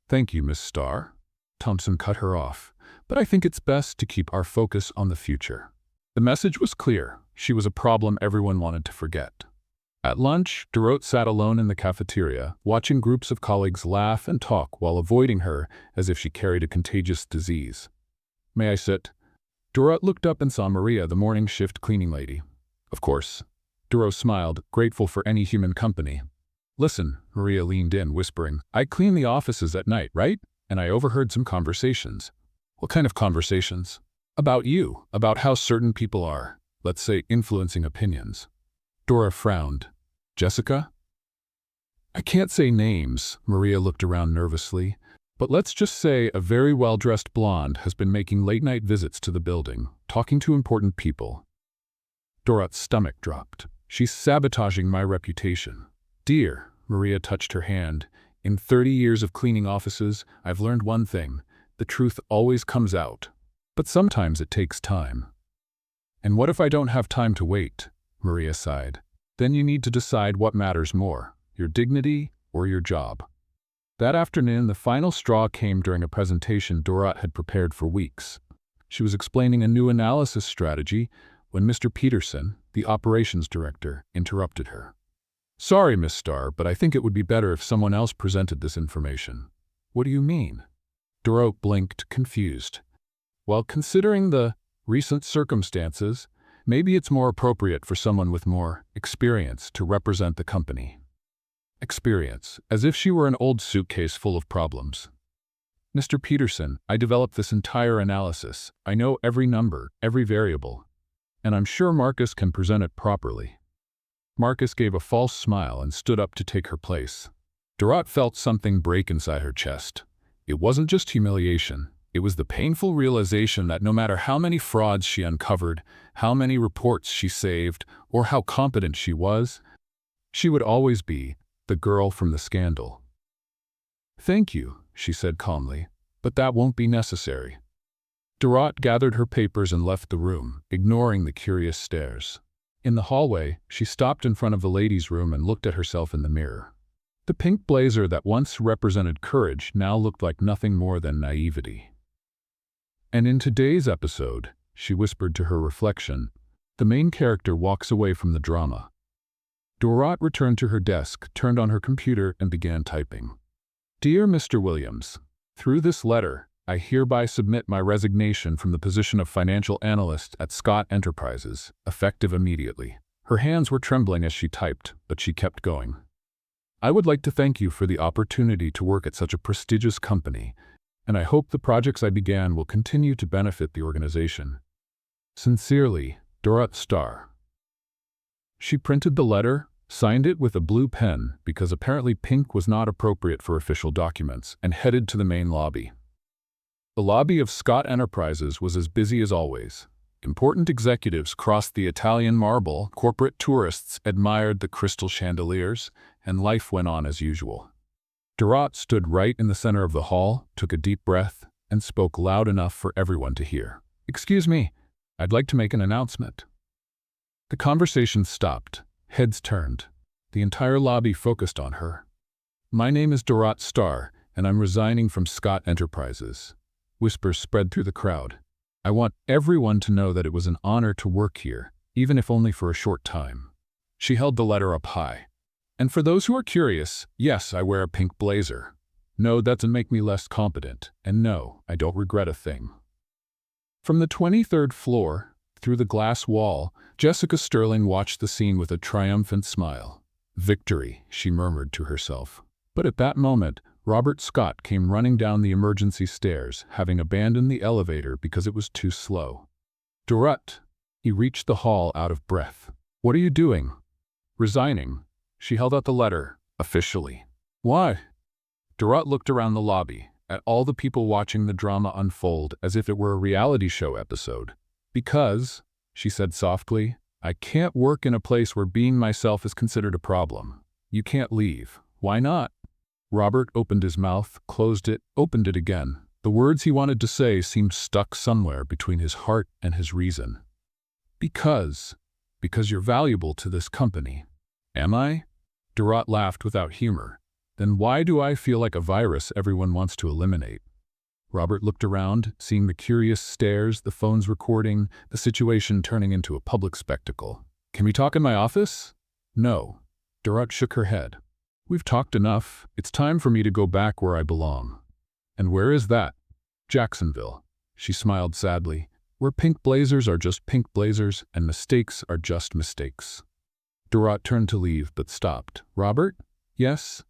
Thank you, Miss Starr. Thompson cut her off, but I think it's best to keep our focus on the future. The message was clear. She was a problem everyone wanted to forget. At lunch, Dorot sat alone in the cafeteria, watching groups of colleagues laugh and talk while avoiding her as if she carried a contagious disease. May I sit? Dorot looked up and saw Maria, the morning shift cleaning lady. Of course. Dorot smiled, grateful for any human company. Listen, Maria leaned in, whispering, I clean the offices at night, right? And I overheard some conversations. What kind of conversations? About you, about how certain people are, let's say, influencing opinions. Dora frowned. Jessica? I can't say names, Maria looked around nervously, but let's just say a very well-dressed blonde has been making late-night visits to the building, talking to important people. Dorot's stomach dropped. She's sabotaging my reputation. Dear, Maria touched her hand, in 30 years of cleaning offices, I've learned one thing. The truth always comes out. But sometimes it takes time. And what if I don't have time to wait? Maria sighed. Then you need to decide what matters more, your dignity or your job. That afternoon, the final straw came during a presentation Dorot had prepared for weeks. She was explaining a new analysis strategy when Mr. Peterson, the operations director, interrupted her. Sorry, Miss Starr, but I think it would be better if someone else presented this information. What do you mean? Dorot blinked, confused. Well, considering the recent circumstances, maybe it's more appropriate for someone with more experience to represent the company. Experience, as if she were an old suitcase full of problems. Mr. Peterson, I developed this entire analysis. I know every number, every variable. And I'm sure Marcus can present it properly. Marcus gave a false smile and stood up to take her place. Dorot felt something break inside her chest. It wasn't just humiliation. It was the painful realization that no matter how many frauds she uncovered, how many reports she saved, or how competent she was, she would always be the girl from the scandal. Thank you, she said calmly, but that won't be necessary. Dorot gathered her papers and left the room, ignoring the curious stares. In the hallway, she stopped in front of the ladies' room and looked at herself in the mirror. The pink blazer that once represented courage now looked like nothing more than naivety. And in today's episode, she whispered to her reflection, the main character walks away from the drama. Dorot returned to her desk, turned on her computer, and began typing. Dear Mr. Williams, through this letter, I hereby submit my resignation from the position of financial analyst at Scott Enterprises, effective immediately. Her hands were trembling as she typed, but she kept going. I would like to thank you for the opportunity to work at such a prestigious company, and I hope the projects I began will continue to benefit the organization. Sincerely, Dorot Starr. She printed the letter, signed it with a blue pen because apparently pink was not appropriate for official documents, and headed to the main lobby. The lobby of Scott Enterprises was as busy as always. Important executives crossed the Italian marble, corporate tourists admired the crystal chandeliers, and life went on as usual. Dorot stood right in the center of the hall, took a deep breath, and spoke loud enough for everyone to hear. Excuse me, I'd like to make an announcement. The conversation stopped. Heads turned. The entire lobby focused on her. My name is Dorot Starr, and I'm resigning from Scott Enterprises. Whispers spread through the crowd. I want everyone to know that it was an honor to work here, even if only for a short time. She held the letter up high. And for those who are curious, yes, I wear a pink blazer. No, that doesn't make me less competent, and no, I don't regret a thing. From the 23rd floor, through the glass wall, Jessica Sterling watched the scene with a triumphant smile. Victory, she murmured to herself. But at that moment, Robert Scott came running down the emergency stairs, having abandoned the elevator because it was too slow. Dorot! He reached the hall out of breath. What are you doing? Resigning. She held out the letter, officially. Why? Dorot looked around the lobby, at all the people watching the drama unfold as if it were a reality show episode. Because, she said softly, I can't work in a place where being myself is considered a problem. You can't leave. Why not? Robert opened his mouth, closed it, opened it again. The words he wanted to say seemed stuck somewhere between his heart and his reason. Because you're valuable to this company. Am I? Dorot laughed without humor. Then why do I feel like a virus everyone wants to eliminate? Robert looked around, seeing the curious stares, the phones recording, the situation turning into a public spectacle. Can we talk in my office? No. Dorot shook her head. We've talked enough. It's time for me to go back where I belong. And where is that? Jacksonville. She smiled sadly. Where pink blazers are just pink blazers and mistakes are just mistakes. Dorot turned to leave but stopped. Robert? Yes?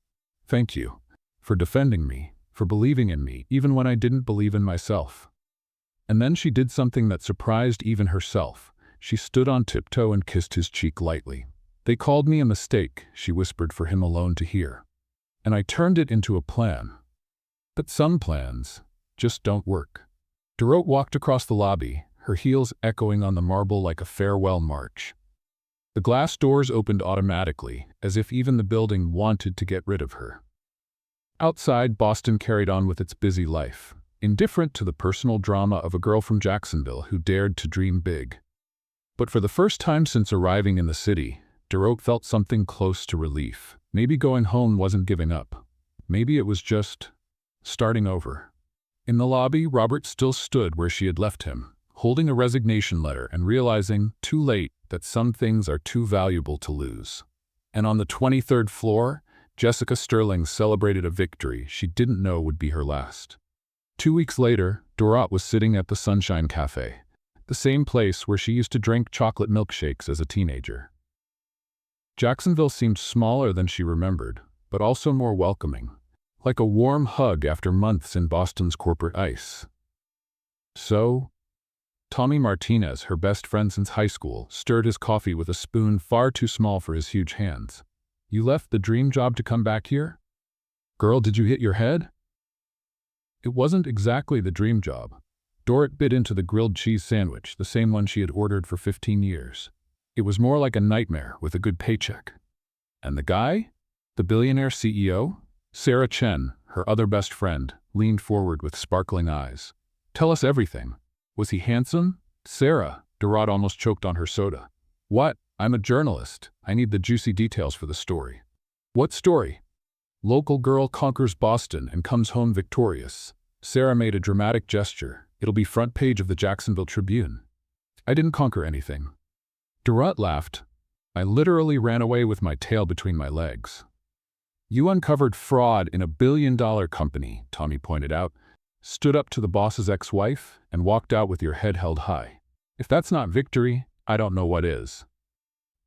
Thank you. For defending me, for believing in me, even when I didn't believe in myself. And then she did something that surprised even herself. She stood on tiptoe and kissed his cheek lightly. They called me a mistake, she whispered for him alone to hear. And I turned it into a plan. But some plans just don't work. Dorot walked across the lobby, her heels echoing on the marble like a farewell march. The glass doors opened automatically, as if even the building wanted to get rid of her. Outside, Boston carried on with its busy life, indifferent to the personal drama of a girl from Jacksonville who dared to dream big. But for the first time since arriving in the city, Dorot felt something close to relief. Maybe going home wasn't giving up. Maybe it was just starting over. In the lobby, Robert still stood where she had left him, holding a resignation letter and realizing, too late, that some things are too valuable to lose. And on the 23rd floor, Jessica Sterling celebrated a victory she didn't know would be her last. 2 weeks later, Dorot was sitting at the Sunshine Cafe, the same place where she used to drink chocolate milkshakes as a teenager. Jacksonville seemed smaller than she remembered, but also more welcoming, like a warm hug after months in Boston's corporate ice. So, Tommy Martinez, her best friend since high school, stirred his coffee with a spoon far too small for his huge hands. You left the dream job to come back here? Girl, did you hit your head? It wasn't exactly the dream job. Dorot bit into the grilled cheese sandwich, the same one she had ordered for 15 years. It was more like a nightmare with a good paycheck. And the guy? The billionaire CEO? Sarah Chen, her other best friend, leaned forward with sparkling eyes. Tell us everything. Was he handsome? Sarah, Dorot almost choked on her soda. What? I'm a journalist. I need the juicy details for the story. What story? Local girl conquers Boston and comes home victorious. Sarah made a dramatic gesture. It'll be front page of the Jacksonville Tribune. I didn't conquer anything. Dorot laughed. I literally ran away with my tail between my legs. You uncovered fraud in a billion-dollar company, Tommy pointed out, stood up to the boss's ex-wife, and walked out with your head held high. If that's not victory, I don't know what is.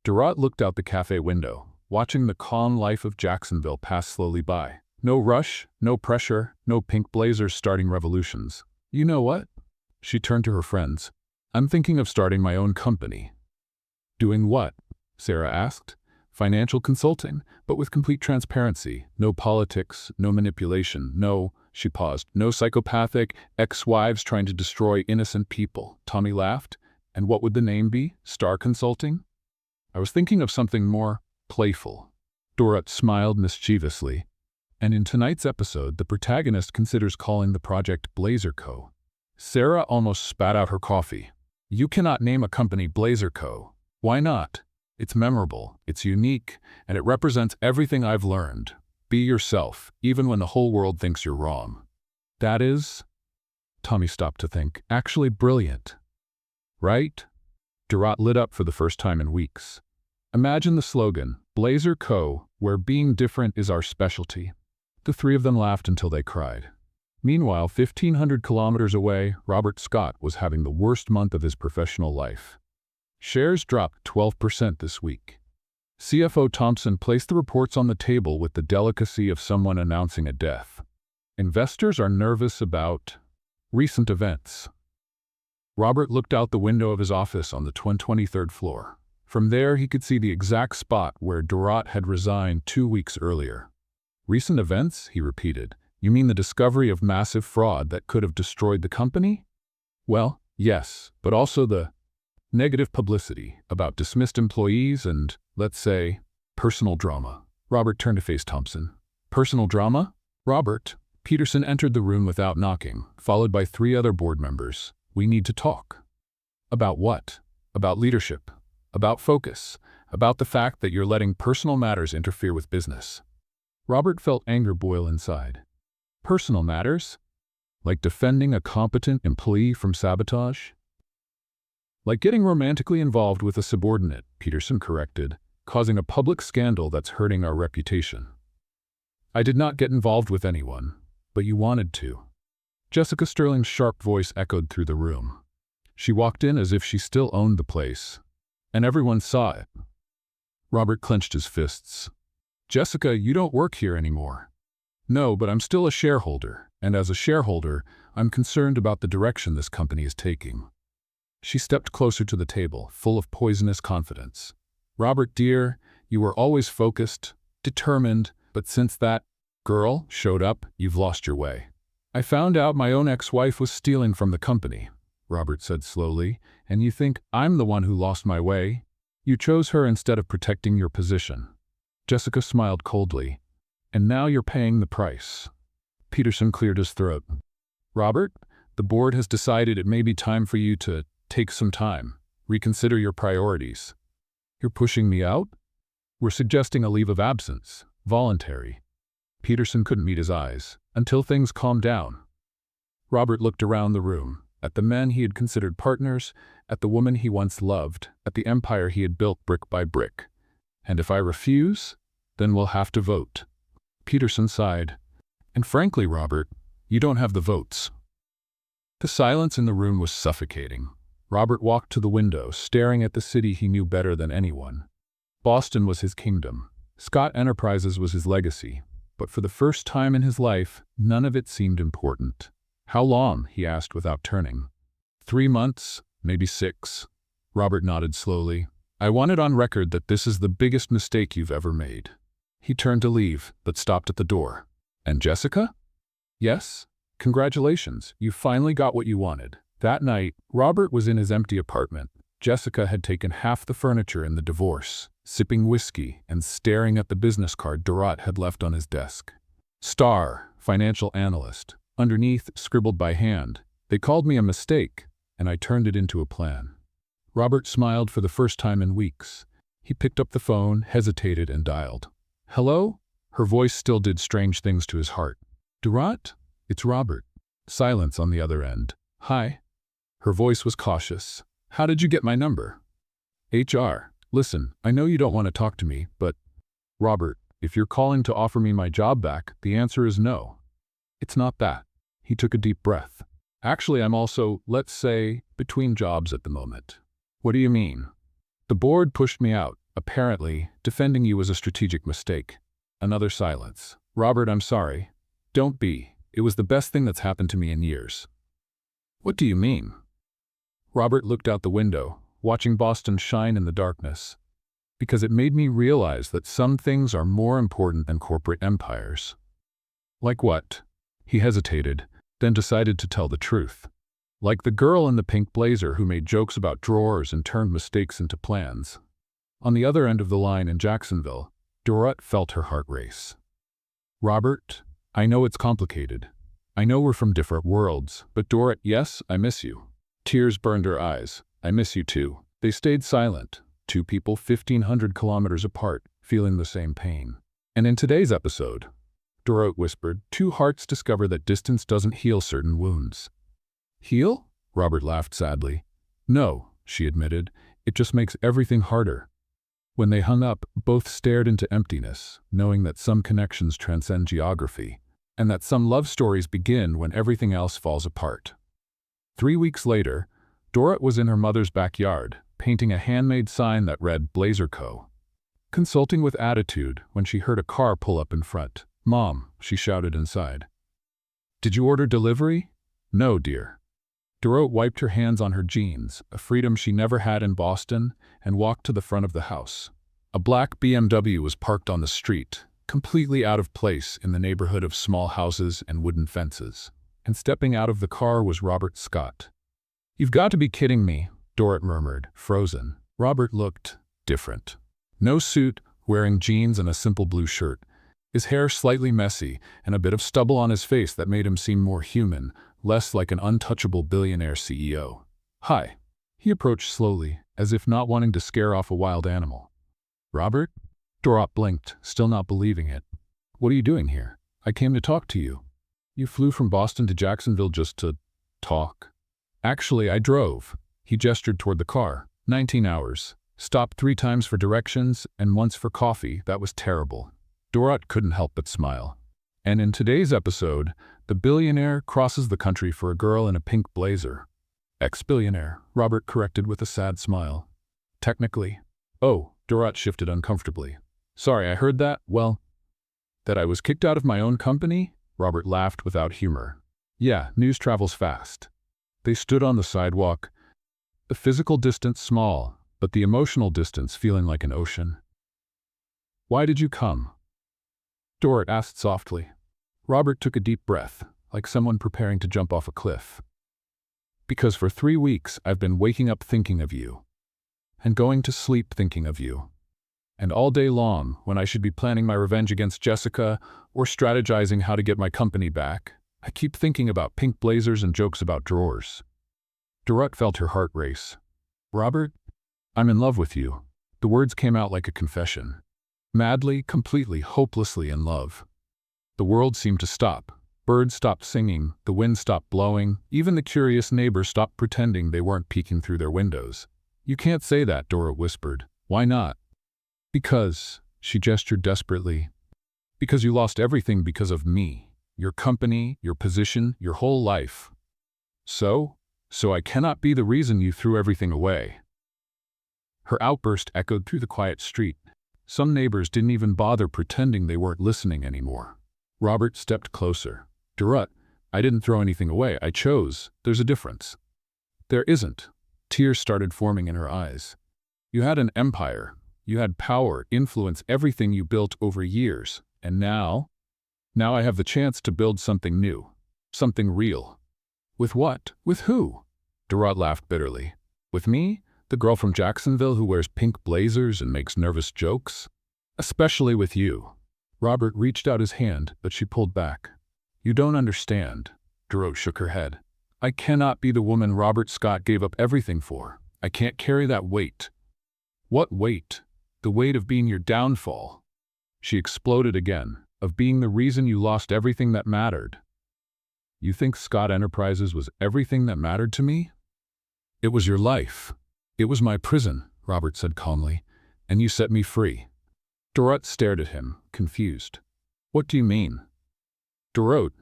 Dorot looked out the cafe window, watching the calm life of Jacksonville pass slowly by. No rush, no pressure, no pink blazers starting revolutions. You know what? She turned to her friends. I'm thinking of starting my own company. Doing what? Sarah asked. Financial consulting, but with complete transparency. No politics, no manipulation, no, she paused, no psychopathic ex-wives trying to destroy innocent people. Tommy laughed. And what would the name be? Star Consulting? I was thinking of something more playful. Dorot smiled mischievously. And in tonight's episode, the protagonist considers calling the project Blazer Co. Sarah almost spat out her coffee. You cannot name a company Blazer Co. Why not? It's memorable, it's unique, and it represents everything I've learned. Be yourself, even when the whole world thinks you're wrong. That is, Tommy stopped to think, actually brilliant. Right? Dorot lit up for the first time in weeks. Imagine the slogan, Blazer Co., where being different is our specialty. The three of them laughed until they cried. Meanwhile, 1,500 kilometers away, Robert Scott was having the worst month of his professional life. Shares dropped 12% this week. CFO Thompson placed the reports on the table with the delicacy of someone announcing a death. Investors are nervous about recent events. Robert looked out the window of his office on the 23rd floor. From there, he could see the exact spot where Dorot had resigned 2 weeks earlier. Recent events, he repeated. You mean the discovery of massive fraud that could have destroyed the company? Well, yes, but also the negative publicity about dismissed employees and, let's say, personal drama. Robert turned to face Thompson. Personal drama? Robert, Peterson entered the room without knocking, followed by 3 other board members. We need to talk. About what? About leadership. About focus. About the fact that you're letting personal matters interfere with business. Robert felt anger boil inside. Personal matters? Like defending a competent employee from sabotage? Like getting romantically involved with a subordinate, Peterson corrected, causing a public scandal that's hurting our reputation. I did not get involved with anyone, but you wanted to. Jessica Sterling's sharp voice echoed through the room. She walked in as if she still owned the place, and everyone saw it. Robert clenched his fists. Jessica, you don't work here anymore. No, but I'm still a shareholder, and as a shareholder, I'm concerned about the direction this company is taking. She stepped closer to the table, full of poisonous confidence. Robert, dear, you were always focused, determined, but since that girl showed up, you've lost your way. I found out my own ex-wife was stealing from the company, Robert said slowly, and you think I'm the one who lost my way? You chose her instead of protecting your position. Jessica smiled coldly. And now you're paying the price. Peterson cleared his throat. Robert, the board has decided it may be time for you to take some time, reconsider your priorities. You're pushing me out? We're suggesting a leave of absence, voluntary. Peterson couldn't meet his eyes, until things calmed down. Robert looked around the room, at the men he had considered partners, at the woman he once loved, at the empire he had built brick by brick. And if I refuse, then we'll have to vote. Peterson sighed. And frankly, Robert, you don't have the votes. The silence in the room was suffocating. Robert walked to the window, staring at the city he knew better than anyone. Boston was his kingdom. Scott Enterprises was his legacy. But for the first time in his life, none of it seemed important. How long? He asked without turning. 3 months, maybe 6. Robert nodded slowly. I want it on record that this is the biggest mistake you've ever made. He turned to leave, but stopped at the door. And Jessica? Yes? Congratulations, you finally got what you wanted. That night, Robert was in his empty apartment. Jessica had taken half the furniture in the divorce, sipping whiskey and staring at the business card Dorot had left on his desk. Star, financial analyst. Underneath, scribbled by hand. They called me a mistake, and I turned it into a plan. Robert smiled for the first time in weeks. He picked up the phone, hesitated, and dialed. Hello? Her voice still did strange things to his heart. Dorot? It's Robert. Silence on the other end. Hi. Her voice was cautious. How did you get my number? HR. Listen, I know you don't want to talk to me, but Robert, if you're calling to offer me my job back, the answer is no. It's not that. He took a deep breath. Actually, I'm also, let's say, between jobs at the moment. What do you mean? The board pushed me out. Apparently, defending you was a strategic mistake. Another silence. Robert, I'm sorry. Don't be. It was the best thing that's happened to me in years. What do you mean? Robert looked out the window, watching Boston shine in the darkness. Because it made me realize that some things are more important than corporate empires. Like what? He hesitated, then decided to tell the truth. Like the girl in the pink blazer who made jokes about drawers and turned mistakes into plans. On the other end of the line in Jacksonville, Dorot felt her heart race. Robert, I know it's complicated. I know we're from different worlds, but Dorot, yes, I miss you. Tears burned her eyes. I miss you too. They stayed silent, 2 people 1,500 kilometers apart, feeling the same pain. And in today's episode, Dorot whispered, 2 hearts discover that distance doesn't heal certain wounds. Heal? Robert laughed sadly. No, she admitted, it just makes everything harder. When they hung up, both stared into emptiness, knowing that some connections transcend geography, and that some love stories begin when everything else falls apart. 3 weeks later, Dorot was in her mother's backyard, painting a handmade sign that read Blazer Co. consulting with attitude when she heard a car pull up in front. "Mom," she shouted inside. "Did you order delivery?" "No, dear." Dorot wiped her hands on her jeans, a freedom she never had in Boston, and walked to the front of the house. A black BMW was parked on the street, completely out of place in the neighborhood of small houses and wooden fences. And stepping out of the car was Robert Scott. "You've got to be kidding me," Dorot murmured, frozen. Robert looked different. No suit, wearing jeans and a simple blue shirt. His hair slightly messy, and a bit of stubble on his face that made him seem more human, less like an untouchable billionaire CEO. "Hi." He approached slowly, as if not wanting to scare off a wild animal. "Robert?" Dorot blinked, still not believing it. "What are you doing here?" "I came to talk to you." "You flew from Boston to Jacksonville just to talk?" "Actually, I drove." He gestured toward the car. 19 hours. Stopped 3 times for directions and once for coffee. That was terrible. Dorot couldn't help but smile. And in today's episode, the billionaire crosses the country for a girl in a pink blazer. Ex-billionaire, Robert corrected with a sad smile. "Technically." "Oh," Dorot shifted uncomfortably. "Sorry, I heard that, well, that I was kicked out of my own company?" Robert laughed without humor. "Yeah, news travels fast." They stood on the sidewalk, the physical distance small, but the emotional distance feeling like an ocean. "Why did you come?" Dorot asked softly. Robert took a deep breath, like someone preparing to jump off a cliff. "Because for 3 weeks I've been waking up thinking of you, and going to sleep thinking of you. And all day long, when I should be planning my revenge against Jessica or strategizing how to get my company back, I keep thinking about pink blazers and jokes about drawers." Dorot felt her heart race. "Robert, I'm in love with you." The words came out like a confession. Madly, completely, hopelessly in love. The world seemed to stop. Birds stopped singing, the wind stopped blowing, even the curious neighbors stopped pretending they weren't peeking through their windows. "You can't say that," Dorot whispered. "Why not?" "Because," she gestured desperately, "because you lost everything because of me. Your company, your position, your whole life. So I cannot be the reason you threw everything away." Her outburst echoed through the quiet street. Some neighbors didn't even bother pretending they weren't listening anymore. Robert stepped closer. "Dorot, I didn't throw anything away. I chose. There's a difference." "There isn't." Tears started forming in her eyes. "You had an empire. You had power, influence, everything you built over years. And now I have the chance to build something new. Something real." "With what? With who?" Dorot laughed bitterly. "With me? The girl from Jacksonville who wears pink blazers and makes nervous jokes? Especially with you." Robert reached out his hand, but she pulled back. "You don't understand." Dorot shook her head. "I cannot be the woman Robert Scott gave up everything for. I can't carry that weight." "What weight?" "The weight of being your downfall." She exploded again. "Of being the reason you lost everything that mattered." "You think Scott Enterprises was everything that mattered to me?" "It was your life. It was my prison," Robert said calmly, "and you set me free." Dorot stared at him, confused. "What do you mean?" "Dorot,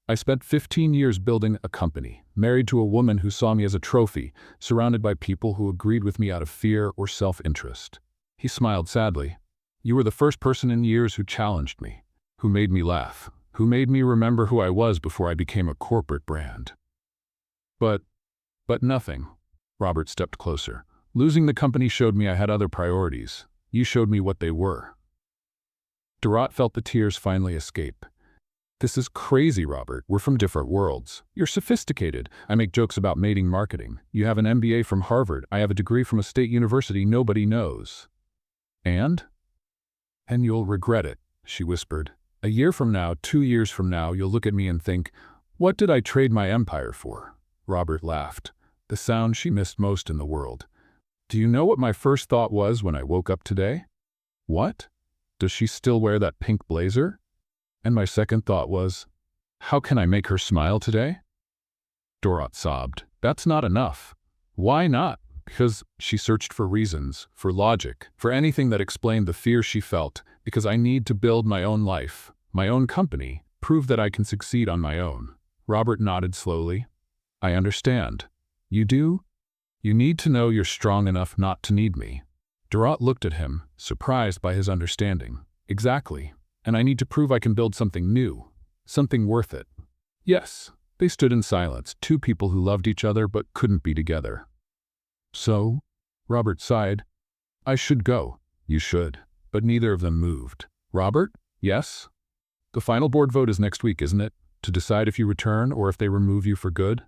I spent 15 years building a company, married to a woman who saw me as a trophy, surrounded by people who agreed with me out of fear or self-interest." He smiled sadly. "You were the first person in years who challenged me, who made me laugh, who made me remember who I was before I became a corporate brand." But nothing." Robert stepped closer. "Losing the company showed me I had other priorities. You showed me what they were." Dorot felt the tears finally escape. "This is crazy, Robert. We're from different worlds. You're sophisticated. I make jokes about mating marketing. You have an MBA from Harvard. I have a degree from a state university nobody knows." And you'll regret it," she whispered. "A year from now, 2 years from now, you'll look at me and think, what did I trade my empire for?" Robert laughed, the sound she missed most in the world. "Do you know what my first thought was when I woke up today? What? Does she still wear that pink blazer? And my second thought was, how can I make her smile today?" Dorot sobbed. "That's not enough." "Why not?" "Because," she searched for reasons, for logic, for anything that explained the fear she felt, "because I need to build my own life, my own company, prove that I can succeed on my own." Robert nodded slowly. "I understand. You do? You need to know you're strong enough not to need me." Durant looked at him, surprised by his understanding. Exactly. And I need to prove I can build something new. Something worth it. Yes. They stood in silence, two people who loved each other but couldn't be together. So? Robert sighed. I should go. You should. But neither of them moved. Robert? Yes? The final board vote is next week, isn't it? To decide if you return or if they remove you for good?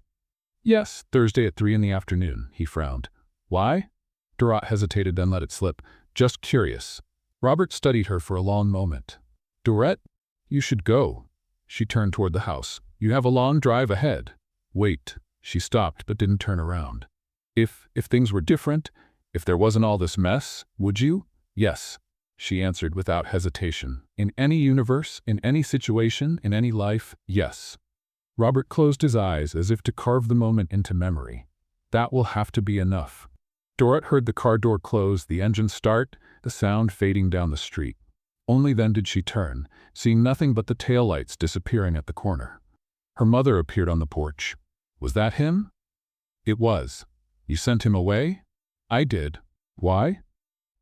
Yes, Thursday at 3 in the afternoon, he frowned. Why? Durant hesitated, then let it slip. Just curious. Robert studied her for a long moment. Durant, you should go. She turned toward the house. You have a long drive ahead. Wait. She stopped but didn't turn around. If things were different, if there wasn't all this mess, would you? Yes, she answered without hesitation. In any universe, in any situation, in any life, yes. Robert closed his eyes as if to carve the moment into memory. That will have to be enough. Durant heard the car door close, the engine start, the sound fading down the street. Only then did she turn, seeing nothing but the taillights disappearing at the corner. Her mother appeared on the porch. Was that him? It was. You sent him away? I did. Why?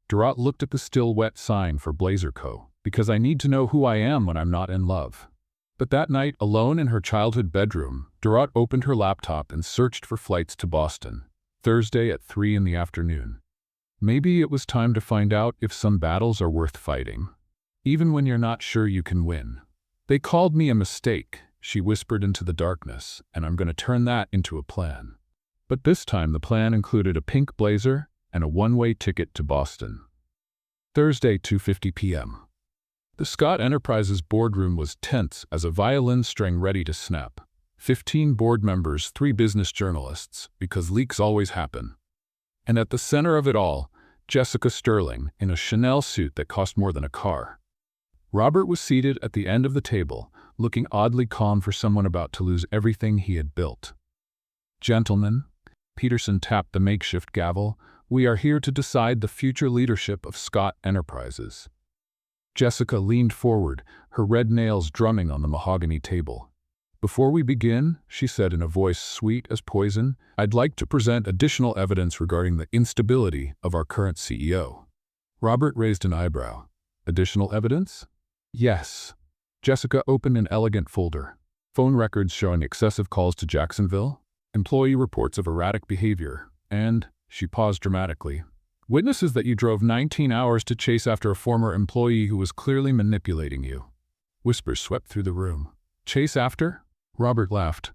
Durant looked at the still wet sign for Blazer Co. Because I need to know who I am when I'm not in love. But that night, alone in her childhood bedroom, Durant opened her laptop and searched for flights to Boston. Thursday at 3 in the afternoon. Maybe it was time to find out if some battles are worth fighting, even when you're not sure you can win. They called me a mistake, she whispered into the darkness, and I'm going to turn that into a plan. But this time the plan included a pink blazer and a one-way ticket to Boston. Thursday, 2:50 p.m. The Scott Enterprises boardroom was tense as a violin string ready to snap. 15 board members, 3 business journalists, because leaks always happen. And at the center of it all, Jessica Sterling, in a Chanel suit that cost more than a car. Robert was seated at the end of the table, looking oddly calm for someone about to lose everything he had built. Gentlemen, Peterson tapped the makeshift gavel, we are here to decide the future leadership of Scott Enterprises. Jessica leaned forward, her red nails drumming on the mahogany table. Before we begin, she said in a voice sweet as poison, I'd like to present additional evidence regarding the instability of our current CEO. Robert raised an eyebrow. Additional evidence? Yes. Jessica opened an elegant folder. Phone records showing excessive calls to Jacksonville, employee reports of erratic behavior, and, she paused dramatically, witnesses that you drove 19 hours to chase after a former employee who was clearly manipulating you. Whispers swept through the room. Chase after? Robert laughed.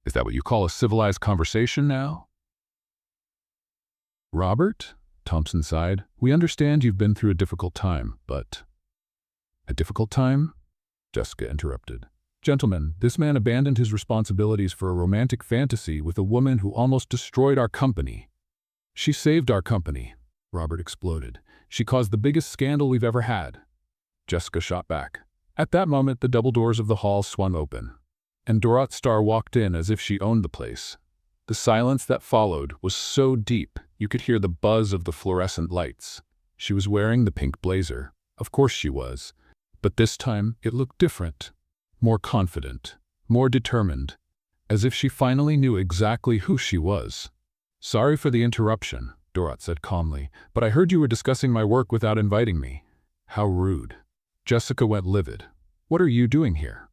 Is that what you call a civilized conversation now? Robert? Thompson sighed. We understand you've been through a difficult time, but... A difficult time? Jessica interrupted. Gentlemen, this man abandoned his responsibilities for a romantic fantasy with a woman who almost destroyed our company. She saved our company, Robert exploded. She caused the biggest scandal we've ever had. Jessica shot back. At that moment, the double doors of the hall swung open, and Durant Starr walked in as if she owned the place. The silence that followed was so deep you could hear the buzz of the fluorescent lights. She was wearing the pink blazer. Of course she was. But this time, it looked different. More confident, more determined, as if she finally knew exactly who she was. Sorry for the interruption, Durant said calmly, but I heard you were discussing my work without inviting me. How rude. Jessica went livid. What are you doing here?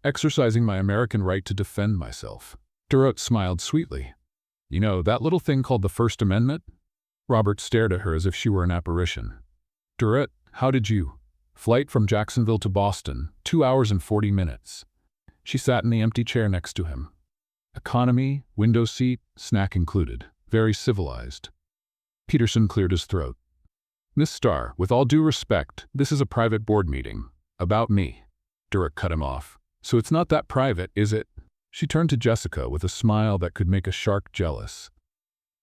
Exercising my American right to defend myself. Durant smiled sweetly. You know, that little thing called the First Amendment? Robert stared at her as if she were an apparition. Durant, how did you? Flight from Jacksonville to Boston, 2 hours and 40 minutes. She sat in the empty chair next to him. Economy, window seat, snack included. Very civilized. Peterson cleared his throat. Miss Starr, with all due respect, this is a private board meeting. About me. Durant cut him off. So it's not that private, is it? She turned to Jessica with a smile that could make a shark jealous.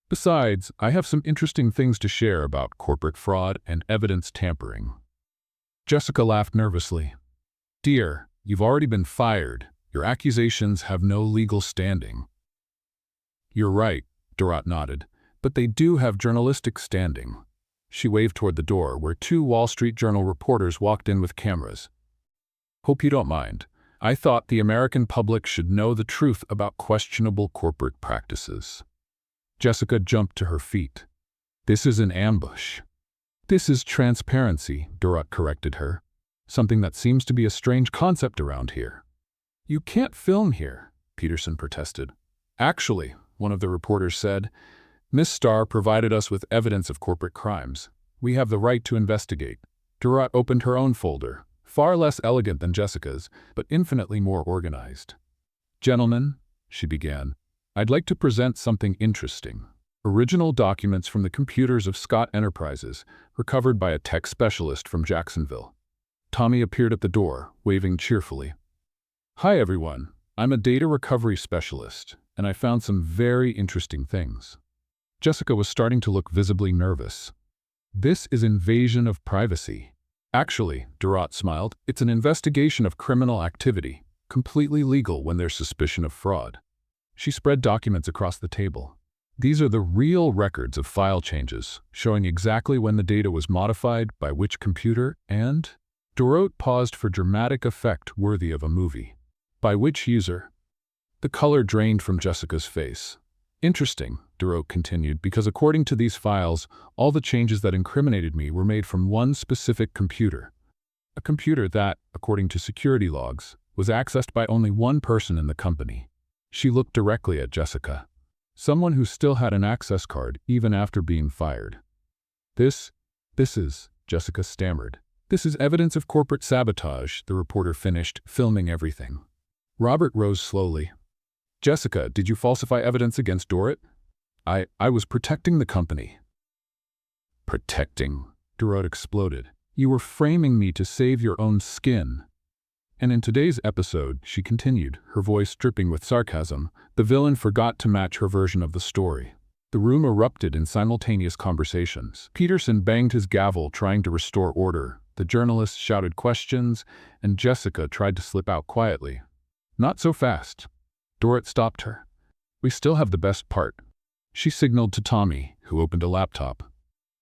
Besides, I have some interesting things to share about corporate fraud and evidence tampering. Jessica laughed nervously. Dear, you've already been fired. Your accusations have no legal standing. You're right, Durant nodded, but they do have journalistic standing. She waved toward the door where 2 Wall Street Journal reporters walked in with cameras. Hope you don't mind. I thought the American public should know the truth about questionable corporate practices. Jessica jumped to her feet. This is an ambush. This is transparency, Dorot corrected her. Something that seems to be a strange concept around here. You can't film here, Peterson protested. Actually, one of the reporters said, Miss Starr provided us with evidence of corporate crimes. We have the right to investigate. Dorot opened her own folder, far less elegant than Jessica's, but infinitely more organized. Gentlemen, she began, I'd like to present something interesting. Original documents from the computers of Scott Enterprises, recovered by a tech specialist from Jacksonville. Tommy appeared at the door, waving cheerfully. Hi everyone, I'm a data recovery specialist, and I found some very interesting things. Jessica was starting to look visibly nervous. This is invasion of privacy. Actually, Dorot smiled, it's an investigation of criminal activity, completely legal when there's suspicion of fraud. She spread documents across the table. These are the real records of file changes, showing exactly when the data was modified, by which computer, and… Dorot paused for dramatic effect worthy of a movie. By which user? The color drained from Jessica's face. Interesting, Dorot continued, because according to these files, all the changes that incriminated me were made from one specific computer. A computer that, according to security logs, was accessed by only one person in the company. She looked directly at Jessica. Someone who still had an access card even after being fired. This is, Jessica stammered. This is evidence of corporate sabotage, the reporter finished, filming everything. Robert rose slowly. Jessica, did you falsify evidence against Dorot? I was protecting the company. Protecting? Dorot exploded. You were framing me to save your own skin. And in today's episode, she continued, her voice dripping with sarcasm, the villain forgot to match her version of the story. The room erupted in simultaneous conversations. Peterson banged his gavel, trying to restore order. The journalists shouted questions, and Jessica tried to slip out quietly. Not so fast. Dorot stopped her. We still have the best part. She signaled to Tommy, who opened a laptop.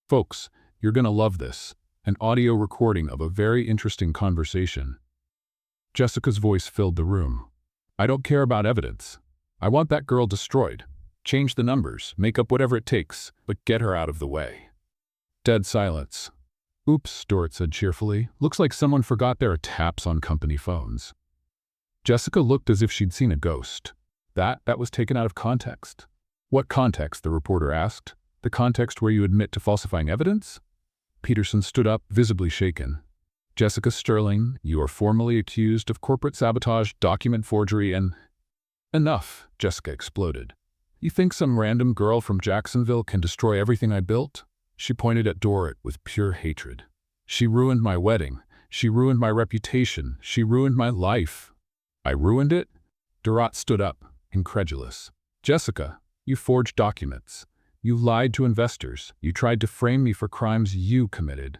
Folks, you're gonna love this. An audio recording of a very interesting conversation. Jessica's voice filled the room. I don't care about evidence. I want that girl destroyed. Change the numbers, make up whatever it takes, but get her out of the way. Dead silence. Oops, Dorot said cheerfully. Looks like someone forgot there are taps on company phones. Jessica looked as if she'd seen a ghost. That was taken out of context. What context? The reporter asked. The context where you admit to falsifying evidence? Peterson stood up, visibly shaken. Jessica Sterling, you are formally accused of corporate sabotage, document forgery, and… Enough, Jessica exploded. You think some random girl from Jacksonville can destroy everything I built? She pointed at Dorot with pure hatred. She ruined my wedding. She ruined my reputation. She ruined my life. I ruined it? Dorot stood up, incredulous. Jessica, you forged documents. You lied to investors. You tried to frame me for crimes you committed.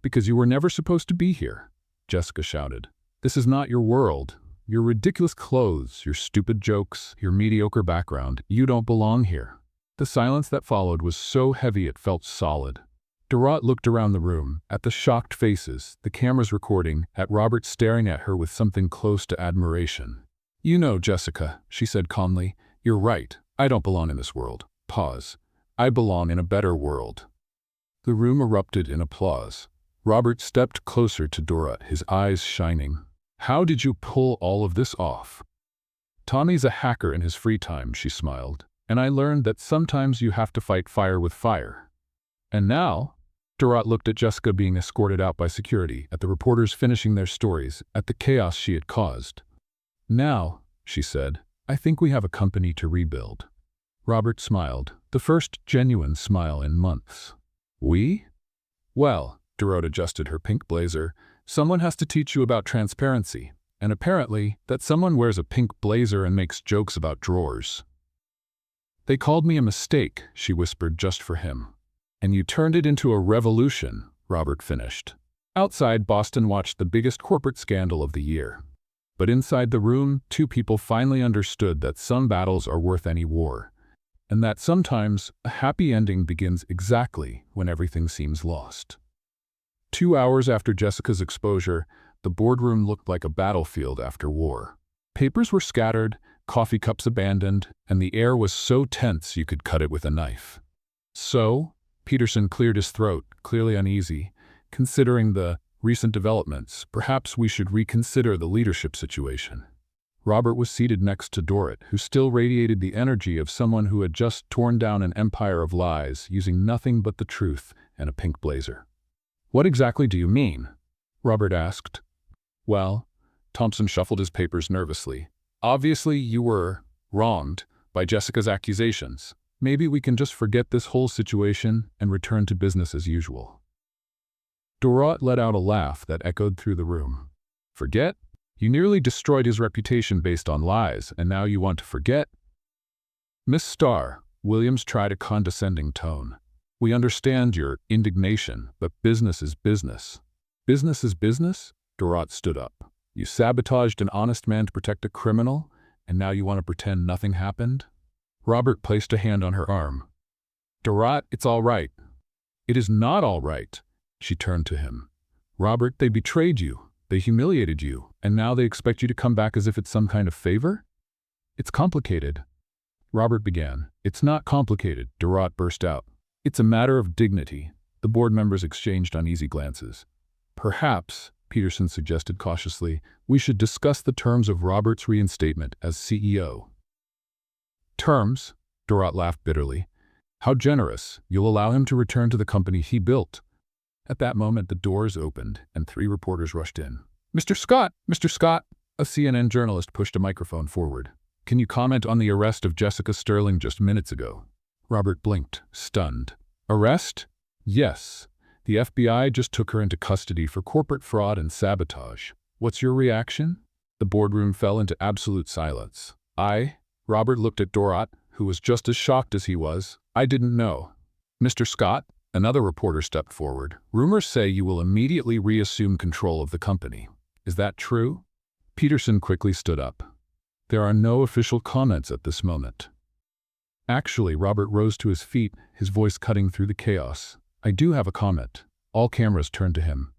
Because you were never supposed to be here, Jessica shouted. This is not your world. Your ridiculous clothes, your stupid jokes, your mediocre background, you don't belong here. The silence that followed was so heavy it felt solid. Dorot looked around the room, at the shocked faces, the cameras recording, at Robert staring at her with something close to admiration. You know, Jessica, she said calmly, you're right. I don't belong in this world. Pause. I belong in a better world. The room erupted in applause. Robert stepped closer to Dorot, his eyes shining. How did you pull all of this off? Tommy's a hacker in his free time, she smiled. And I learned that sometimes you have to fight fire with fire. And now? Dorot looked at Jessica being escorted out by security, at the reporters finishing their stories, at the chaos she had caused. Now, she said, I think we have a company to rebuild. Robert smiled, the first genuine smile in months. We? Well, Dorot adjusted her pink blazer, someone has to teach you about transparency, and apparently, that someone wears a pink blazer and makes jokes about drawers. They called me a mistake, she whispered just for him. And you turned it into a revolution, Robert finished. Outside, Boston watched the biggest corporate scandal of the year. But inside the room, two people finally understood that some battles are worth any war, and that sometimes a happy ending begins exactly when everything seems lost. 2 hours after Jessica's exposure, the boardroom looked like a battlefield after war. Papers were scattered, coffee cups abandoned, and the air was so tense you could cut it with a knife. So, Peterson cleared his throat, clearly uneasy. Considering the recent developments, perhaps we should reconsider the leadership situation. Robert was seated next to Dorrit, who still radiated the energy of someone who had just torn down an empire of lies using nothing but the truth and a pink blazer. "What exactly do you mean?" Robert asked. "Well," Thompson shuffled his papers nervously. "Obviously you were wronged by Jessica's accusations. Maybe we can just forget this whole situation and return to business as usual." Dorrit let out a laugh that echoed through the room. "Forget? You nearly destroyed his reputation based on lies, and now you want to forget?" "Miss Starr," Williams tried a condescending tone. "We understand your indignation, but business is business." "Business is business?" Dorrit stood up. "You sabotaged an honest man to protect a criminal, and now you want to pretend nothing happened?" Robert placed a hand on her arm. "Dorrit, it's all right." "It is not all right." She turned to him. "Robert, they betrayed you. They humiliated you, and now they expect you to come back as if it's some kind of favor? It's complicated." Robert began. "It's not complicated," Dorrit burst out. "It's a matter of dignity." The board members exchanged uneasy glances. "Perhaps," Peterson suggested cautiously, "we should discuss the terms of Robert's reinstatement as CEO." "Terms?" Dorrit laughed bitterly. "How generous. You'll allow him to return to the company he built." At that moment, the doors opened, and 3 reporters rushed in. "Mr. Scott! Mr. Scott!" A CNN journalist pushed a microphone forward. "Can you comment on the arrest of Jessica Sterling just minutes ago?" Robert blinked, stunned. "Arrest? Yes. The FBI just took her into custody for corporate fraud and sabotage. What's your reaction?" The boardroom fell into absolute silence. Robert looked at Dorrit, who was just as shocked as he was. "I didn't know." "Mr. Scott?" Another reporter stepped forward. "Rumors say you will immediately reassume control of the company. Is that true?" Peterson quickly stood up. "There are no official comments at this moment." "Actually," Robert rose to his feet, his voice cutting through the chaos. "I do have a comment." All cameras turned to him.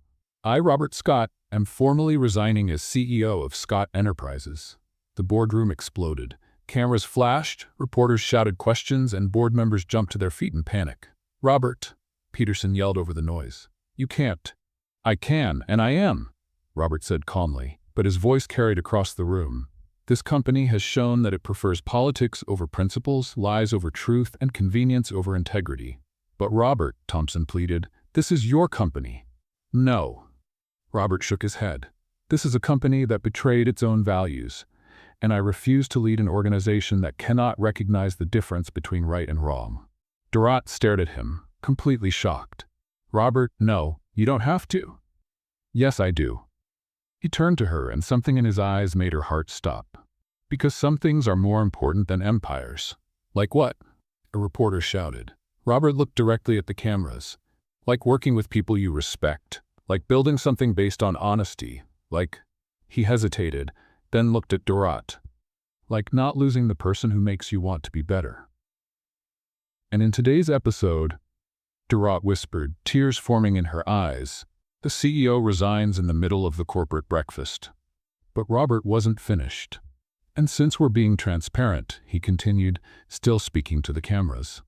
"I, Robert Scott, am formally resigning as CEO of Scott Enterprises." The boardroom exploded. Cameras flashed, reporters shouted questions, and board members jumped to their feet in panic. "Robert!" Peterson yelled over the noise. "You can't." "I can, and I am," Robert said calmly, but his voice carried across the room. "This company has shown that it prefers politics over principles, lies over truth, and convenience over integrity." "But Robert," Thompson pleaded, "this is your company." "No." Robert shook his head. "This is a company that betrayed its own values, and I refuse to lead an organization that cannot recognize the difference between right and wrong." Dorrit stared at him, completely shocked. "Robert, no, you don't have to." "Yes, I do." He turned to her, and something in his eyes made her heart stop. "Because some things are more important than empires." "Like what?" a reporter shouted. Robert looked directly at the cameras. "Like working with people you respect. Like building something based on honesty. Like—" He hesitated, then looked at Dorrit. "Like not losing the person who makes you want to be better." And in today's episode, Dorrit whispered, tears forming in her eyes, "The CEO resigns in the middle of the corporate breakfast." But Robert wasn't finished. "And since we're being transparent," he continued, still speaking to the cameras,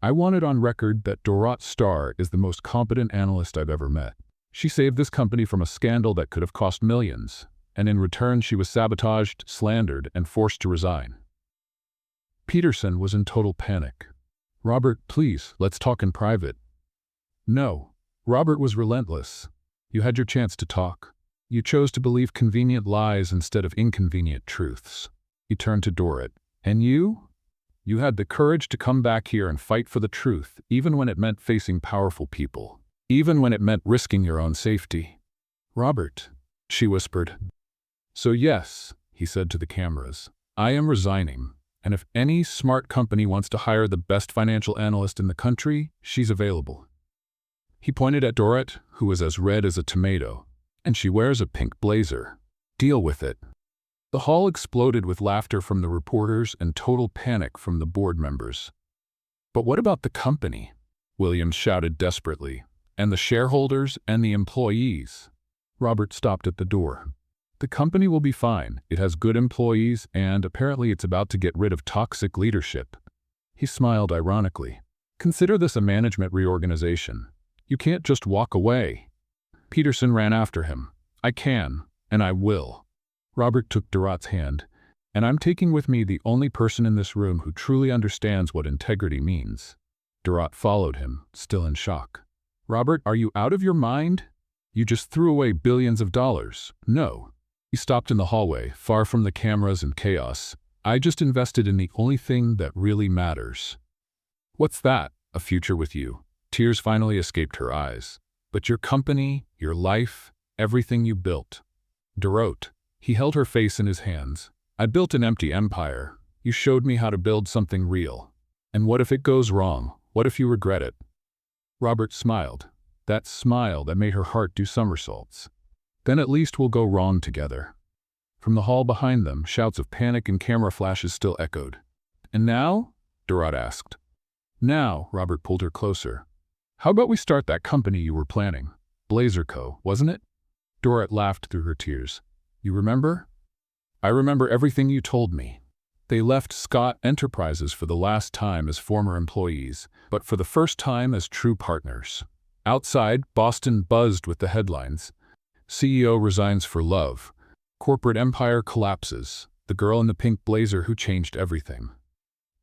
"I want it on record that Dorrit Starr is the most competent analyst I've ever met. She saved this company from a scandal that could have cost millions, and in return she was sabotaged, slandered, and forced to resign." Peterson was in total panic. "Robert, please, let's talk in private." "No." Robert was relentless. "You had your chance to talk. You chose to believe convenient lies instead of inconvenient truths." He turned to Dorrit. "And you? You had the courage to come back here and fight for the truth, even when it meant facing powerful people. Even when it meant risking your own safety." "Robert," she whispered. "So yes," he said to the cameras, "I am resigning. And if any smart company wants to hire the best financial analyst in the country, she's available." He pointed at Dorrit, who was as red as a tomato. "And she wears a pink blazer. Deal with it." The hall exploded with laughter from the reporters and total panic from the board members. "But what about the company?" Williams shouted desperately. "And the shareholders and the employees?" Robert stopped at the door. "The company will be fine. It has good employees, and apparently it's about to get rid of toxic leadership." He smiled ironically. Consider this a management reorganization. You can't just walk away." Peterson ran after him. "I can, and I will." Robert took Durrat's hand. "And I'm taking with me the only person in this room who truly understands what integrity means." Durrat followed him, still in shock. "Robert, are you out of your mind? You just threw away billions of dollars." "No." He stopped in the hallway, far from the cameras and chaos. "I just invested in the only thing that really matters." "What's that?" "A future with you." Tears finally escaped her eyes. "But your company, your life, everything you built." Durrat. He held her face in his hands. "I built an empty empire. You showed me how to build something real. And what if it goes wrong? What if you regret it?" Robert smiled. That smile that made her heart do somersaults. "Then at least we'll go wrong together." From the hall behind them, shouts of panic and camera flashes still echoed. "And now?" Durrat asked. "Now," Robert pulled her closer. "How about we start that company you were planning? Blazer Co., wasn't it?" Durrat laughed through her tears. "You remember?" "I remember everything you told me." They left Scott Enterprises for the last time as former employees, but for the first time as true partners. Outside, Boston buzzed with the headlines. CEO resigns for love. Corporate empire collapses. The girl in the pink blazer who changed everything.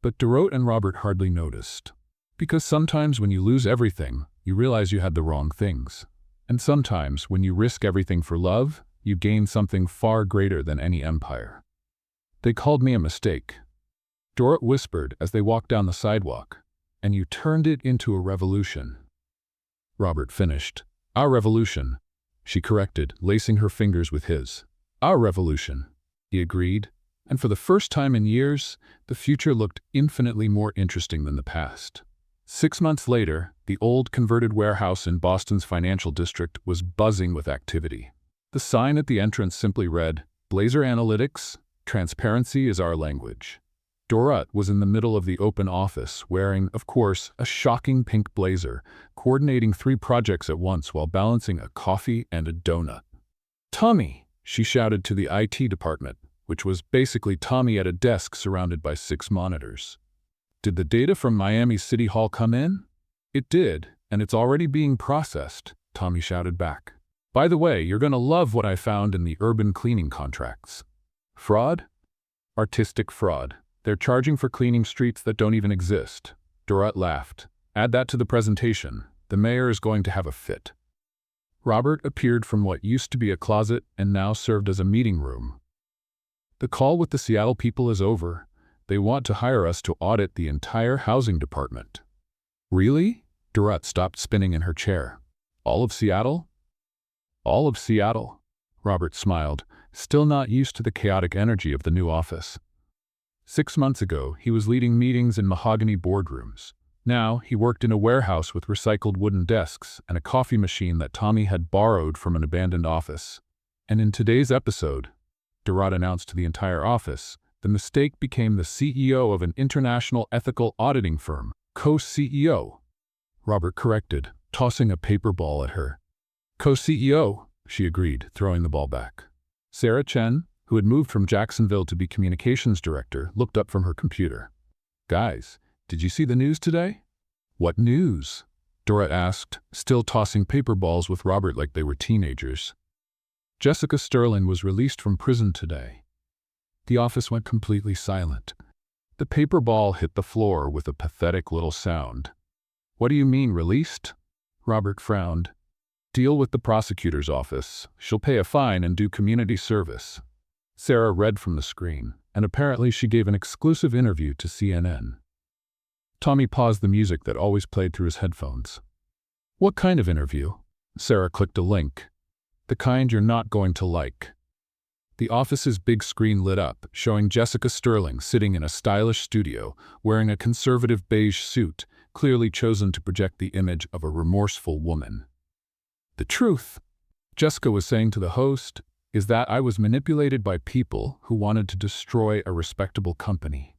But Durrat and Robert hardly noticed. Because sometimes when you lose everything, you realize you had the wrong things. And sometimes when you risk everything for love, you gain something far greater than any empire. "They called me a mistake," Durrat whispered as they walked down the sidewalk. "And you turned it into a revolution." Robert finished. "Our revolution," she corrected, lacing her fingers with his. "Our revolution," he agreed. And for the first time in years, the future looked infinitely more interesting than the past. 6 months later, the old converted warehouse in Boston's financial district was buzzing with activity. The sign at the entrance simply read, "Blazer Analytics, transparency is our language." Durrat was in the middle of the open office, wearing, of course, a shocking pink blazer, coordinating 3 projects at once while balancing a coffee and a donut. "Tommy!" she shouted to the IT department, which was basically Tommy at a desk surrounded by 6 monitors. "Did the data from Miami City Hall come in?" "It did, and it's already being processed," Tommy shouted back. "By the way, you're gonna love what I found in the urban cleaning contracts." "Fraud?" "Artistic fraud. They're charging for cleaning streets that don't even exist." Durrat laughed. "Add that to the presentation. The mayor is going to have a fit." Robert appeared from what used to be a closet and now served as a meeting room. "The call with the Seattle people is over. They want to hire us to audit the entire housing department." "Really?" Durrat stopped spinning in her chair. "All of Seattle?" "All of Seattle." Robert smiled, still not used to the chaotic energy of the new office. 6 months ago, he was leading meetings in mahogany boardrooms. Now, he worked in a warehouse with recycled wooden desks and a coffee machine that Tommy had borrowed from an abandoned office. And in today's episode, Durrat announced to the entire office, the mistake became the CEO of an international ethical auditing firm, co-CEO. Robert corrected, tossing a paper ball at her. "Co-CEO," she agreed, throwing the ball back. Sarah Chen, who had moved from Jacksonville to be communications director, looked up from her computer. "Guys, did you see the news today?" "What news?" Durrat asked, still tossing paper balls with Robert like they were teenagers. "Jessica Sterling was released from prison today." The office went completely silent. The paper ball hit the floor with a pathetic little sound. "What do you mean, released?" Robert frowned. "Deal with the prosecutor's office. She'll pay a fine and do community service." Sarah read from the screen, and apparently she gave an exclusive interview to CNN. Tommy paused the music that always played through his headphones. "What kind of interview?" Sarah clicked a link. "The kind you're not going to like." The office's big screen lit up, showing Jessica Sterling sitting in a stylish studio, wearing a conservative beige suit, clearly chosen to project the image of a remorseful woman. "The truth," Jessica was saying to the host, "is that I was manipulated by people who wanted to destroy a respectable company."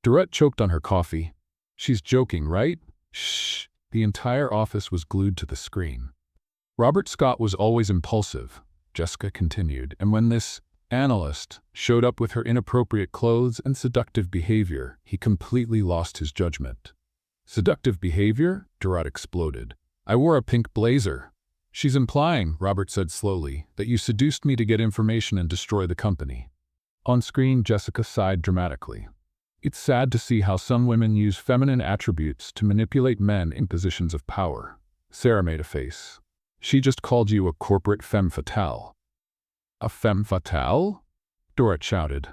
Durrat choked on her coffee. "She's joking, right?" "Shh." The entire office was glued to the screen. "Robert Scott was always impulsive," Jessica continued, "and when this analyst showed up with her inappropriate clothes and seductive behavior, he completely lost his judgment." Seductive behavior? Durant exploded. I wore a pink blazer. She's implying, Robert said slowly, that you seduced me to get information and destroy the company. On screen, Jessica sighed dramatically. It's sad to see how some women use feminine attributes to manipulate men in positions of power. Sarah made a face. She just called you a corporate femme fatale. A femme fatale? Durant shouted.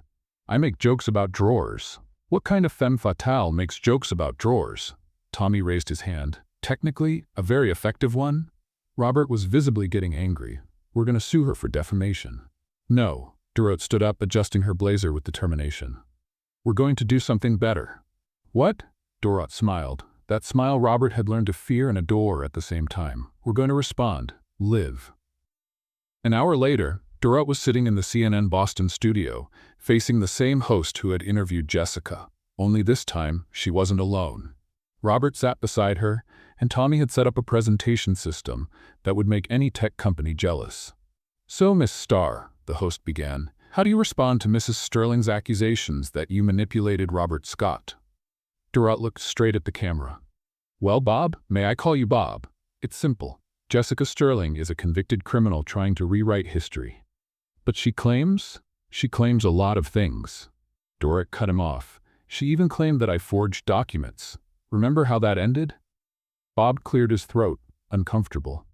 I make jokes about drawers. What kind of femme fatale makes jokes about drawers? Tommy raised his hand. Technically, a very effective one. Robert was visibly getting angry. We're going to sue her for defamation. No. Durant stood up, adjusting her blazer with determination. We're going to do something better. What? Durant smiled. That smile Robert had learned to fear and adore at the same time. We're going to respond. Live. An hour later, Durant was sitting in the CNN Boston studio, facing the same host who had interviewed Jessica. Only this time, she wasn't alone. Robert sat beside her, and Tommy had set up a presentation system that would make any tech company jealous. So, Miss Starr, the host began, how do you respond to Mrs. Sterling's accusations that you manipulated Robert Scott? Durant looked straight at the camera. Well, Bob, may I call you Bob? It's simple. Jessica Sterling is a convicted criminal trying to rewrite history. But she claims a lot of things. Durant cut him off. She even claimed that I forged documents. Remember how that ended? Bob cleared his throat, uncomfortable.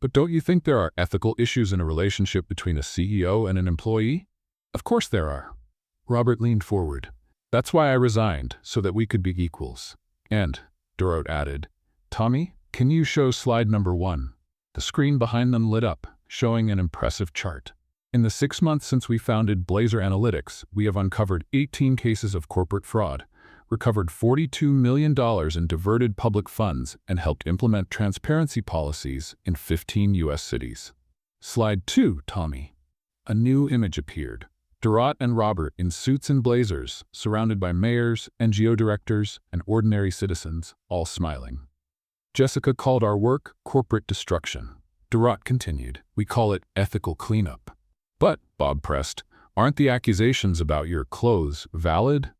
But don't you think there are ethical issues in a relationship between a CEO and an employee? Of course there are. Robert leaned forward. That's why I resigned, so that we could be equals. And, Durant added, Tommy, can you show slide number 1? The screen behind them lit up, showing an impressive chart. In the 6 months since we founded Blazer Analytics, we have uncovered 18 cases of corporate fraud, recovered $42 million in diverted public funds, and helped implement transparency policies in 15 U.S. cities. Slide 2, Tommy. A new image appeared. Durant and Robert in suits and blazers, surrounded by mayors, NGO directors, and ordinary citizens, all smiling. Jessica called our work corporate destruction. Durant continued, we call it ethical cleanup. But, Bob pressed, aren't the accusations about your clothes valid?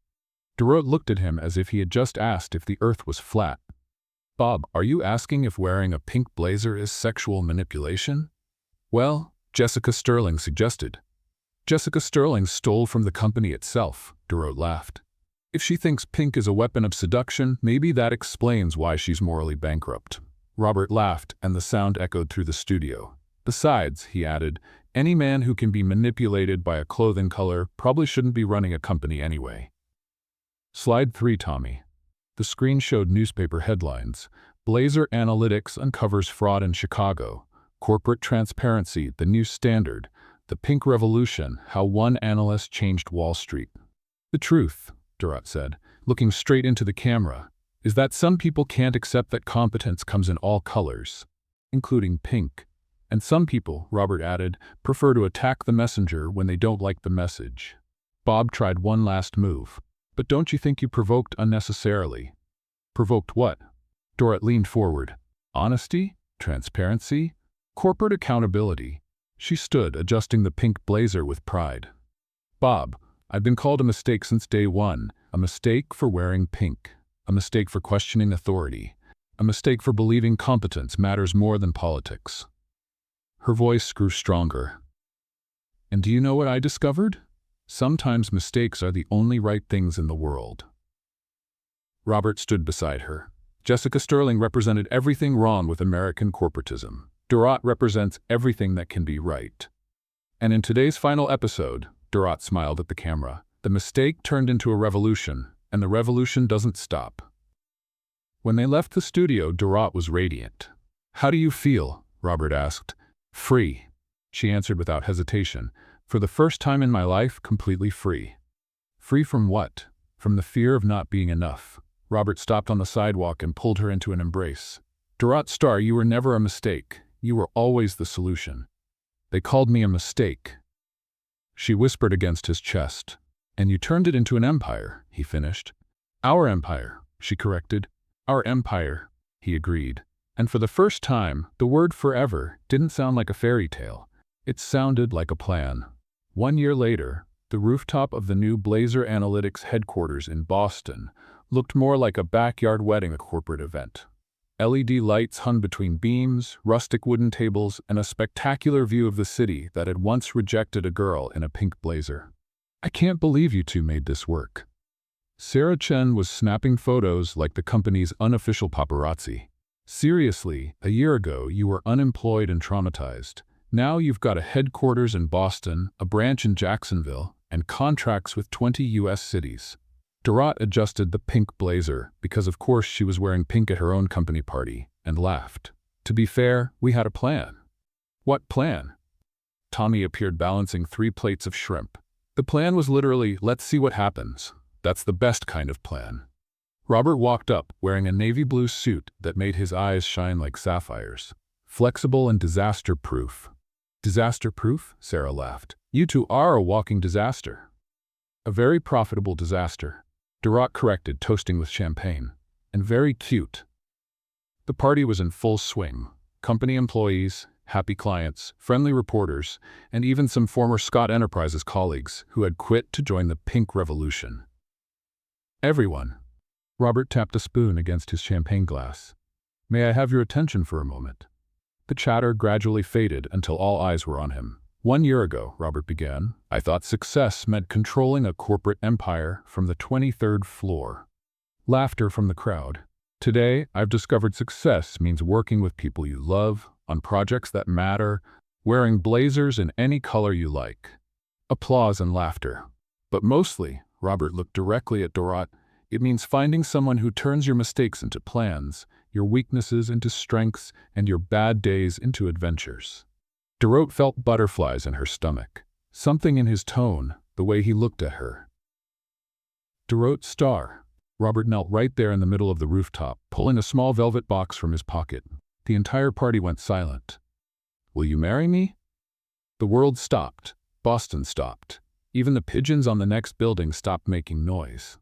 Durant looked at him as if he had just asked if the earth was flat. Bob, are you asking if wearing a pink blazer is sexual manipulation? Well, Jessica Sterling suggested. Jessica Sterling stole from the company itself, Durant laughed. If she thinks pink is a weapon of seduction, maybe that explains why she's morally bankrupt. Robert laughed, and the sound echoed through the studio. Besides, he added, any man who can be manipulated by a clothing color probably shouldn't be running a company anyway. Slide 3, Tommy. The screen showed newspaper headlines. Blazer Analytics uncovers fraud in Chicago. Corporate transparency, the new standard. The pink revolution, how one analyst changed Wall Street. The truth, Durant said, looking straight into the camera, is that some people can't accept that competence comes in all colors, including pink. And some people, Robert added, prefer to attack the messenger when they don't like the message. Bob tried one last move. But don't you think you provoked unnecessarily? Provoked what? Durant leaned forward. Honesty? Transparency? Corporate accountability. She stood, adjusting the pink blazer with pride. Bob, I've been called a mistake since day one. A mistake for wearing pink. A mistake for questioning authority. A mistake for believing competence matters more than politics. Her voice grew stronger. And do you know what I discovered? Sometimes mistakes are the only right things in the world. Robert stood beside her. Jessica Sterling represented everything wrong with American corporatism. Durant represents everything that can be right. And in today's final episode, Durant smiled at the camera. The mistake turned into a revolution, and the revolution doesn't stop. When they left the studio, Durant was radiant. How do you feel? Robert asked. Free, she answered without hesitation. For the first time in my life, completely free. Free from what? From the fear of not being enough. Robert stopped on the sidewalk and pulled her into an embrace. Durant Starr, you were never a mistake. You were always the solution. They called me a mistake. She whispered against his chest. And you turned it into an empire, he finished. Our empire, she corrected. Our empire, he agreed. And for the first time, the word forever didn't sound like a fairy tale. It sounded like a plan. 1 year later, the rooftop of the new Blazer Analytics headquarters in Boston looked more like a backyard wedding a corporate event. LED lights hung between beams, rustic wooden tables, and a spectacular view of the city that had once rejected a girl in a pink blazer. "I can't believe you two made this work." Sarah Chen was snapping photos like the company's unofficial paparazzi. "Seriously, a year ago you were unemployed and traumatized. Now you've got a headquarters in Boston, a branch in Jacksonville, and contracts with 20 US cities. Dorot adjusted the pink blazer, because of course she was wearing pink at her own company party, and laughed. "To be fair, we had a plan." "What plan?" Tommy appeared balancing 3 plates of shrimp. "The plan was literally, let's see what happens. That's the best kind of plan." Robert walked up, wearing a navy blue suit that made his eyes shine like sapphires. "Flexible and disaster-proof." "Disaster-proof?" Sarah laughed. "You two are a walking disaster." "A very profitable disaster," Dorot corrected, toasting with champagne. "And very cute." The party was in full swing. Company employees, happy clients, friendly reporters, and even some former Scott Enterprises colleagues who had quit to join the pink revolution. "Everyone." Robert tapped a spoon against his champagne glass. "May I have your attention for a moment?" The chatter gradually faded until all eyes were on him. "1 year ago," Robert began, "I thought success meant controlling a corporate empire from the 23rd floor." Laughter from the crowd. "Today, I've discovered success means working with people you love, on projects that matter, wearing blazers in any color you like." Applause and laughter. "But mostly," Robert looked directly at Dorot, "it means finding someone who turns your mistakes into plans, your weaknesses into strengths, and your bad days into adventures." Dorot felt butterflies in her stomach. Something in his tone, the way he looked at her. "Dorot Starr." Robert knelt right there in the middle of the rooftop, pulling a small velvet box from his pocket. The entire party went silent. "Will you marry me?" The world stopped. Boston stopped. Even the pigeons on the next building stopped making noise.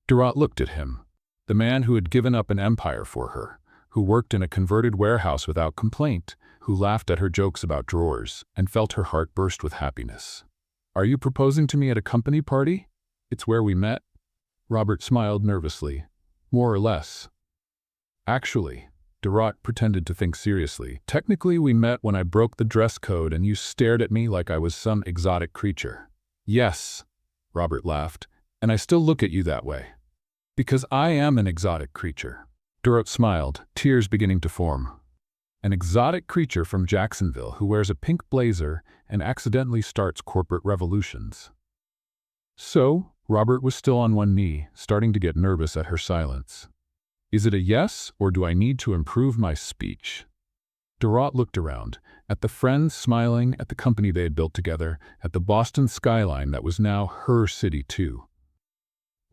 Dorot looked at him, the man who had given up an empire for her, who worked in a converted warehouse without complaint, who laughed at her jokes about drawers, and felt her heart burst with happiness. "Are you proposing to me at a company party? It's where we met?" Robert smiled nervously. "More or less." "Actually," Dorot pretended to think seriously, "technically we met when I broke the dress code and you stared at me like I was some exotic creature." "Yes," Robert laughed, "and I still look at you that way." "Because I am an exotic creature." Dorot smiled, tears beginning to form. "An exotic creature from Jacksonville who wears a pink blazer and accidentally starts corporate revolutions." "So?" Robert was still on one knee, starting to get nervous at her silence. "Is it a yes, or do I need to improve my speech?" Dorot looked around, at the friends smiling, at the company they had built together, at the Boston skyline that was now her city too.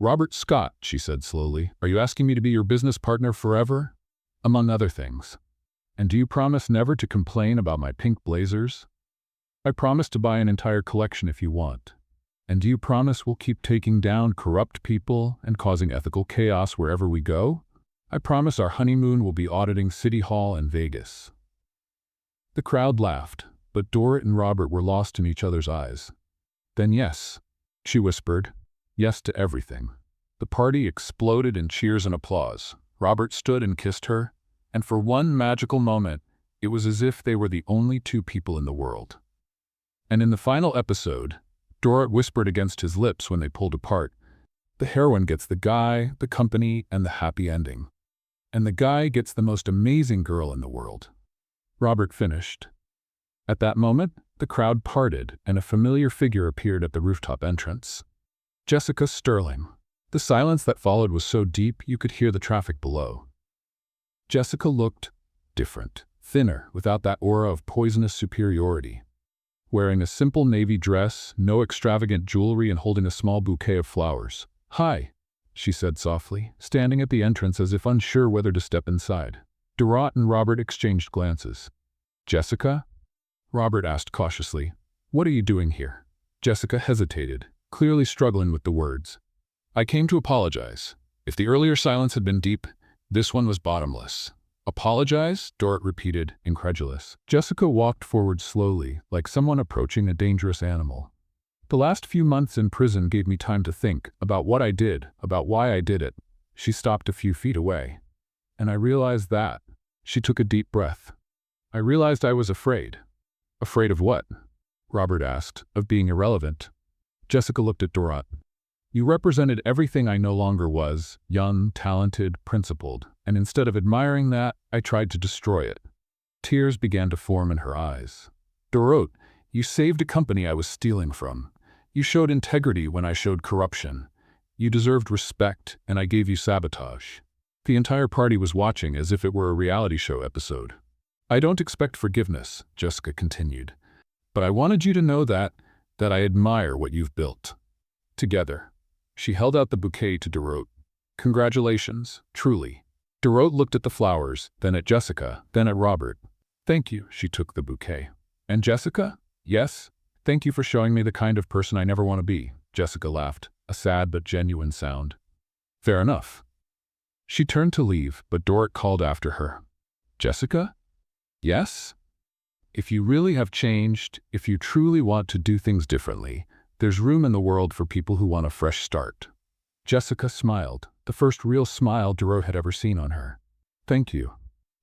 "Robert Scott," she said slowly, "are you asking me to be your business partner forever?" "Among other things." "And do you promise never to complain about my pink blazers?" "I promise to buy an entire collection if you want." "And do you promise we'll keep taking down corrupt people and causing ethical chaos wherever we go?" "I promise our honeymoon will be auditing City Hall and Vegas." The crowd laughed, but Dorot and Robert were lost in each other's eyes. "Then yes," she whispered. "Yes to everything." The party exploded in cheers and applause. Robert stood and kissed her, and for one magical moment, it was as if they were the only 2 people in the world. And in the final episode, Dorot whispered against his lips when they pulled apart, "The heroine gets the guy, the company, and the happy ending. And the guy gets the most amazing girl in the world." Robert finished. At that moment, the crowd parted and a familiar figure appeared at the rooftop entrance. Jessica Sterling. The silence that followed was so deep you could hear the traffic below. Jessica looked different, thinner, without that aura of poisonous superiority. Wearing a simple navy dress, no extravagant jewelry, and holding a small bouquet of flowers. "Hi," she said softly, standing at the entrance as if unsure whether to step inside. Dorot and Robert exchanged glances. "Jessica?" Robert asked cautiously. "What are you doing here?" Jessica hesitated, clearly struggling with the words. "I came to apologize. If the earlier silence had been deep, this one was bottomless." "Apologize?" Dorot repeated, incredulous. Jessica walked forward slowly, like someone approaching a dangerous animal. "The last few months in prison gave me time to think about what I did, about why I did it. She stopped a few feet away. And I realized that. She took a deep breath. I realized I was afraid. Afraid of what? Robert asked. Of being irrelevant. Jessica looked at Dorot. You represented everything I no longer was, young, talented, principled, and instead of admiring that, I tried to destroy it. Tears began to form in her eyes. Dorot, you saved a company I was stealing from. You showed integrity when I showed corruption. You deserved respect, and I gave you sabotage. The entire party was watching as if it were a reality show episode. I don't expect forgiveness, Jessica continued. But I wanted you to know that I admire what you've built. Together. She held out the bouquet to Dorot. Congratulations, truly. Dorot looked at the flowers, then at Jessica, then at Robert. Thank you, she took the bouquet. And Jessica? Yes. Thank you for showing me the kind of person I never want to be, Jessica laughed, a sad but genuine sound. Fair enough. She turned to leave, but Dorot called after her. Jessica? Yes? If you really have changed, if you truly want to do things differently, there's room in the world for people who want a fresh start. Jessica smiled, the first real smile Dorot had ever seen on her. Thank you.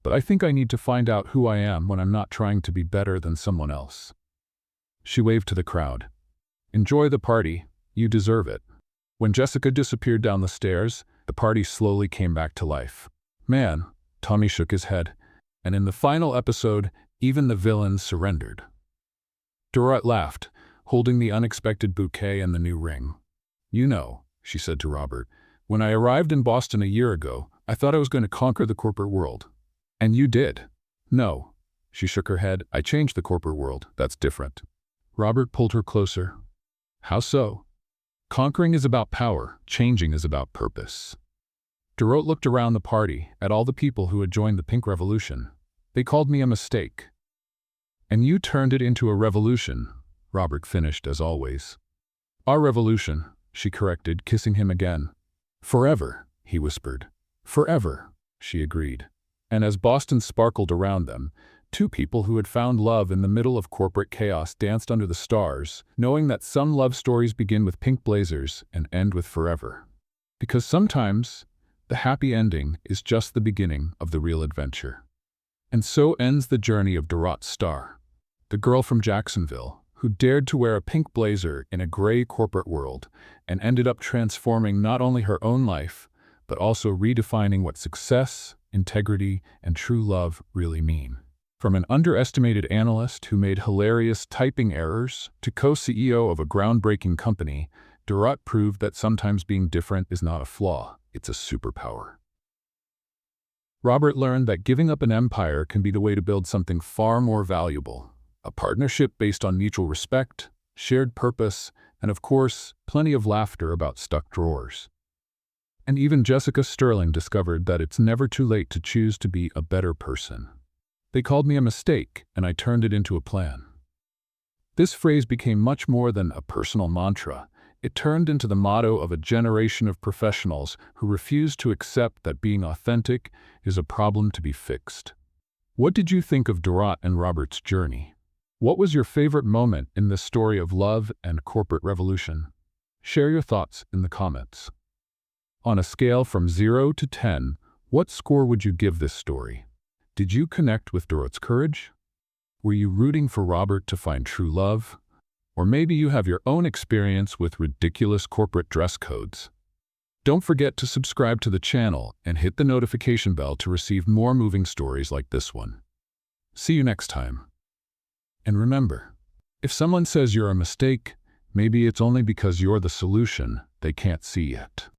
But I think I need to find out who I am when I'm not trying to be better than someone else. She waved to the crowd. Enjoy the party. You deserve it. When Jessica disappeared down the stairs, the party slowly came back to life. Man, Tommy shook his head. And in the final episode, even the villains surrendered. Dorot laughed, holding the unexpected bouquet and the new ring. You know, she said to Robert, when I arrived in Boston a year ago, I thought I was going to conquer the corporate world. And you did. No. She shook her head. I changed the corporate world. That's different. Robert pulled her closer. How so? Conquering is about power. Changing is about purpose. Dorot looked around the party, at all the people who had joined the Pink Revolution. They called me a mistake. And you turned it into a revolution, Robert finished as always. Our revolution, she corrected, kissing him again. Forever, he whispered. Forever, she agreed. And as Boston sparkled around them, two people who had found love in the middle of corporate chaos danced under the stars, knowing that some love stories begin with pink blazers and end with forever. Because sometimes, the happy ending is just the beginning of the real adventure. And so ends the journey of Dorot Starr, the girl from Jacksonville, who dared to wear a pink blazer in a gray corporate world and ended up transforming not only her own life, but also redefining what success, integrity, and true love really mean. From an underestimated analyst who made hilarious typing errors to co-CEO of a groundbreaking company, Dorot proved that sometimes being different is not a flaw, it's a superpower. Robert learned that giving up an empire can be the way to build something far more valuable. A partnership based on mutual respect, shared purpose, and of course, plenty of laughter about stuck drawers. And even Jessica Sterling discovered that it's never too late to choose to be a better person. They called me a mistake, and I turned it into a plan. This phrase became much more than a personal mantra. It turned into the motto of a generation of professionals who refused to accept that being authentic is a problem to be fixed. What did you think of Dorot and Robert's journey? What was your favorite moment in this story of love and corporate revolution? Share your thoughts in the comments. On a scale from 0 to 10, what score would you give this story? Did you connect with Dorot's courage? Were you rooting for Robert to find true love? Or maybe you have your own experience with ridiculous corporate dress codes. Don't forget to subscribe to the channel and hit the notification bell to receive more moving stories like this one. See you next time. And remember, if someone says you're a mistake, maybe it's only because you're the solution they can't see yet.